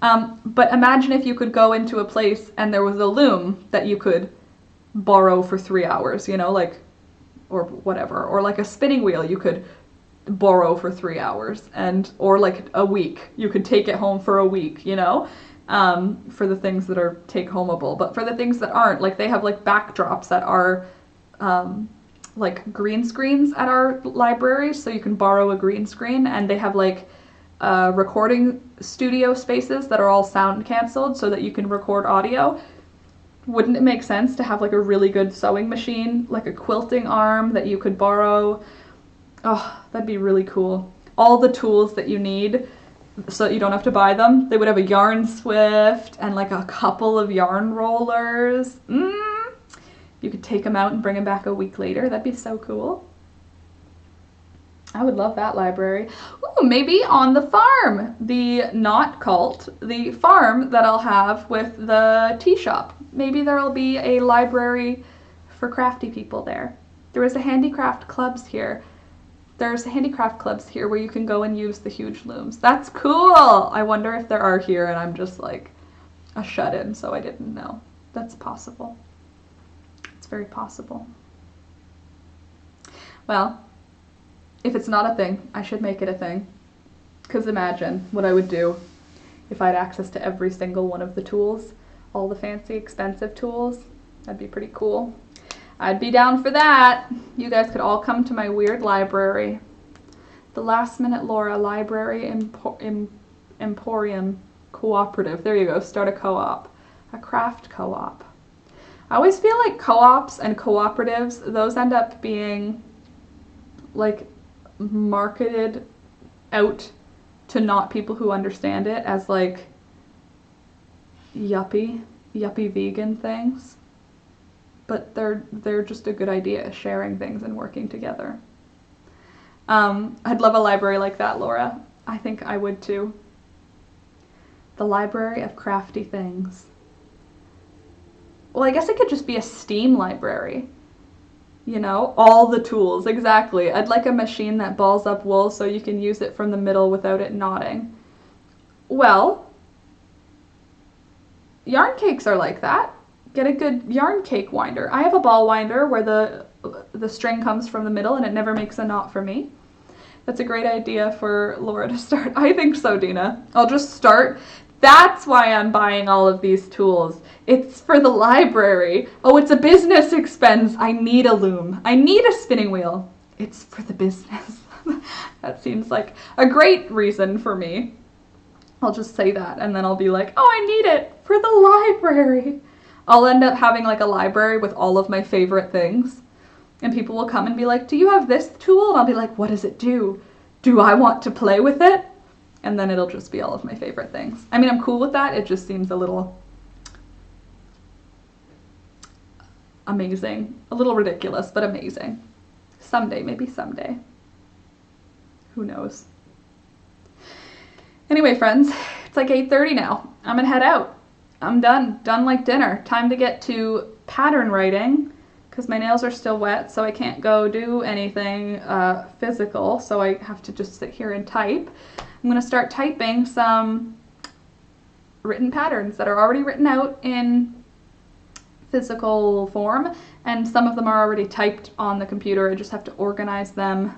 But imagine if you could go into a place and there was a loom that you could borrow for 3 hours, you know, like, or whatever, or like a spinning wheel you could borrow for 3 hours, and or like a week, you could take it home for a week, you know, for the things that are take-homeable. But for the things that aren't, like they have like backdrops that are like green screens at our library, so you can borrow a green screen, and they have like recording studio spaces that are all sound canceled so that you can record audio. Wouldn't it make sense to have like a really good sewing machine, like a quilting arm that you could borrow? Oh, that'd be really cool. All the tools that you need so that you don't have to buy them. They would have a yarn swift and like a couple of yarn rollers. You could take them out and bring them back a week later. That'd be so cool. I would love that library. Ooh, maybe on the farm, the not cult, the farm that I'll have with the tea shop. Maybe there'll be a library for crafty people there. There is a handicraft clubs here. There's handicraft clubs here where you can go and use the huge looms. That's cool. I wonder if there are here and I'm just like a shut-in, so I didn't know. That's possible. It's very possible. Well, if it's not a thing, I should make it a thing. Because imagine what I would do if I had access to every single one of the tools, all the fancy, expensive tools. That'd be pretty cool. I'd be down for that. You guys could all come to my weird library. The Last Minute Laura Library Emporium Cooperative. There you go, start a co-op. A craft co-op. I always feel like co-ops and cooperatives, those end up being like marketed out to not people who understand it as like yuppie vegan things. But they're just a good idea, sharing things and working together. I'd love a library like that, Laura. I think I would too. The Library of Crafty Things. Well, I guess it could just be a STEAM library. You know, all the tools, exactly. I'd like a machine that balls up wool so you can use it from the middle without it knotting. Well, yarn cakes are like that. Get a good yarn cake winder. I have a ball winder where the string comes from the middle and it never makes a knot for me. That's a great idea for Laura to start. I think so, Dina. I'll just start. That's why I'm buying all of these tools. It's for the library. Oh, it's a business expense. I need a loom. I need a spinning wheel. It's for the business. That seems like a great reason for me. I'll just say that and then I'll be like, oh, I need it for the library. I'll end up having like a library with all of my favorite things. And people will come and be like, do you have this tool? And I'll be like, what does it do? Do I want to play with it? And then it'll just be all of my favorite things. I mean, I'm cool with that. It just seems a little amazing. A little ridiculous, but amazing. Someday, maybe someday. Who knows? Anyway, friends, it's like 8:30 now. I'm gonna head out. I'm done like dinner. Time to get to pattern writing because my nails are still wet, so I can't go do anything physical, so I have to just sit here and type. I'm gonna start typing some written patterns that are already written out in physical form, and some of them are already typed on the computer. I just have to organize them,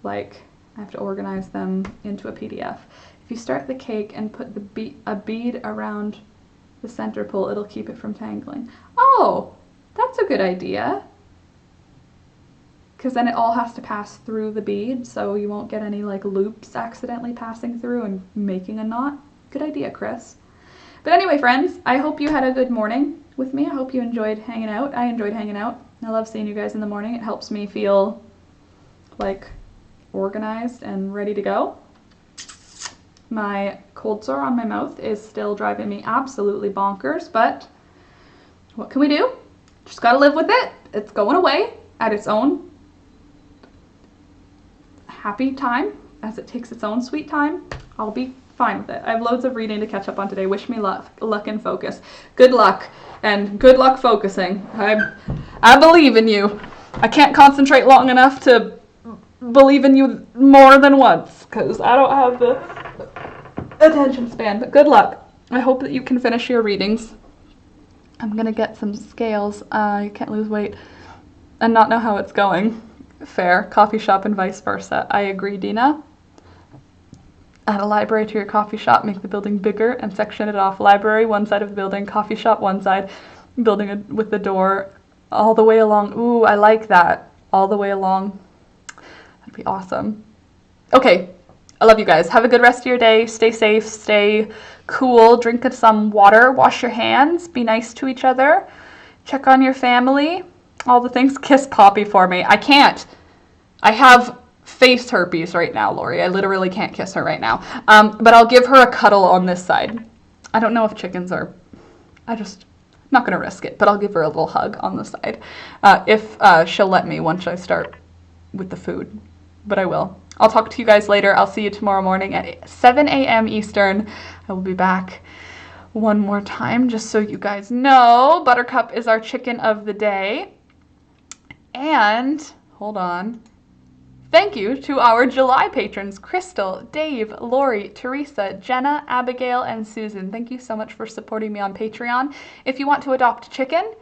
like I have to organize them into a PDF. If you start the cake and put a bead around the center pole, it'll keep it from tangling. Oh, that's a good idea. Because then it all has to pass through the bead, so you won't get any like loops accidentally passing through and making a knot. Good idea, Chris. But anyway, friends, I hope you had a good morning with me. I hope you enjoyed hanging out. I enjoyed hanging out. I love seeing you guys in the morning. It helps me feel like organized and ready to go. My cold sore on my mouth is still driving me absolutely bonkers, but what can we do? Just gotta live with it. It's going away at its own happy time, as it takes its own sweet time. I'll be fine with it. I have loads of reading to catch up on today. Wish me luck and focus. Good luck, and good luck focusing. I believe in you. I can't concentrate long enough to believe in you more than once, because I don't have the attention span, but good luck. I hope that you can finish your readings. I'm gonna get some scales. I can't lose weight and not know how it's going. Fair. Coffee shop and vice versa. I agree, Dina. Add a library to your coffee shop, make the building bigger and section it off. Library, one side of the building, coffee shop, one side, building with the door all the way along. Ooh, I like that. All the way along. That'd be awesome. Okay, I love you guys. Have a good rest of your day. Stay safe, stay cool, drink some water, wash your hands, be nice to each other, check on your family, all the things. Kiss Poppy for me. I can't. I have face herpes right now, Lori. I literally can't kiss her right now. But I'll give her a cuddle on this side. I don't know if chickens are... I'm not going to risk it, but I'll give her a little hug on the side. If she'll let me once I start with the food. But I will. I'll talk to you guys later. I'll see you tomorrow morning at 7 a.m. Eastern. I will be back one more time just so you guys know. Buttercup is our chicken of the day. And, hold on. Thank you to our July patrons, Crystal, Dave, Lori, Teresa, Jenna, Abigail, and Susan. Thank you so much for supporting me on Patreon. If you want to adopt a chicken,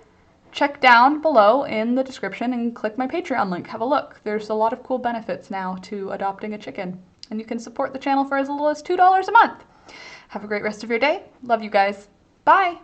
check down below in the description and click my Patreon link. Have a look. There's a lot of cool benefits now to adopting a chicken. And you can support the channel for as little as $2 a month. Have a great rest of your day. Love you guys. Bye.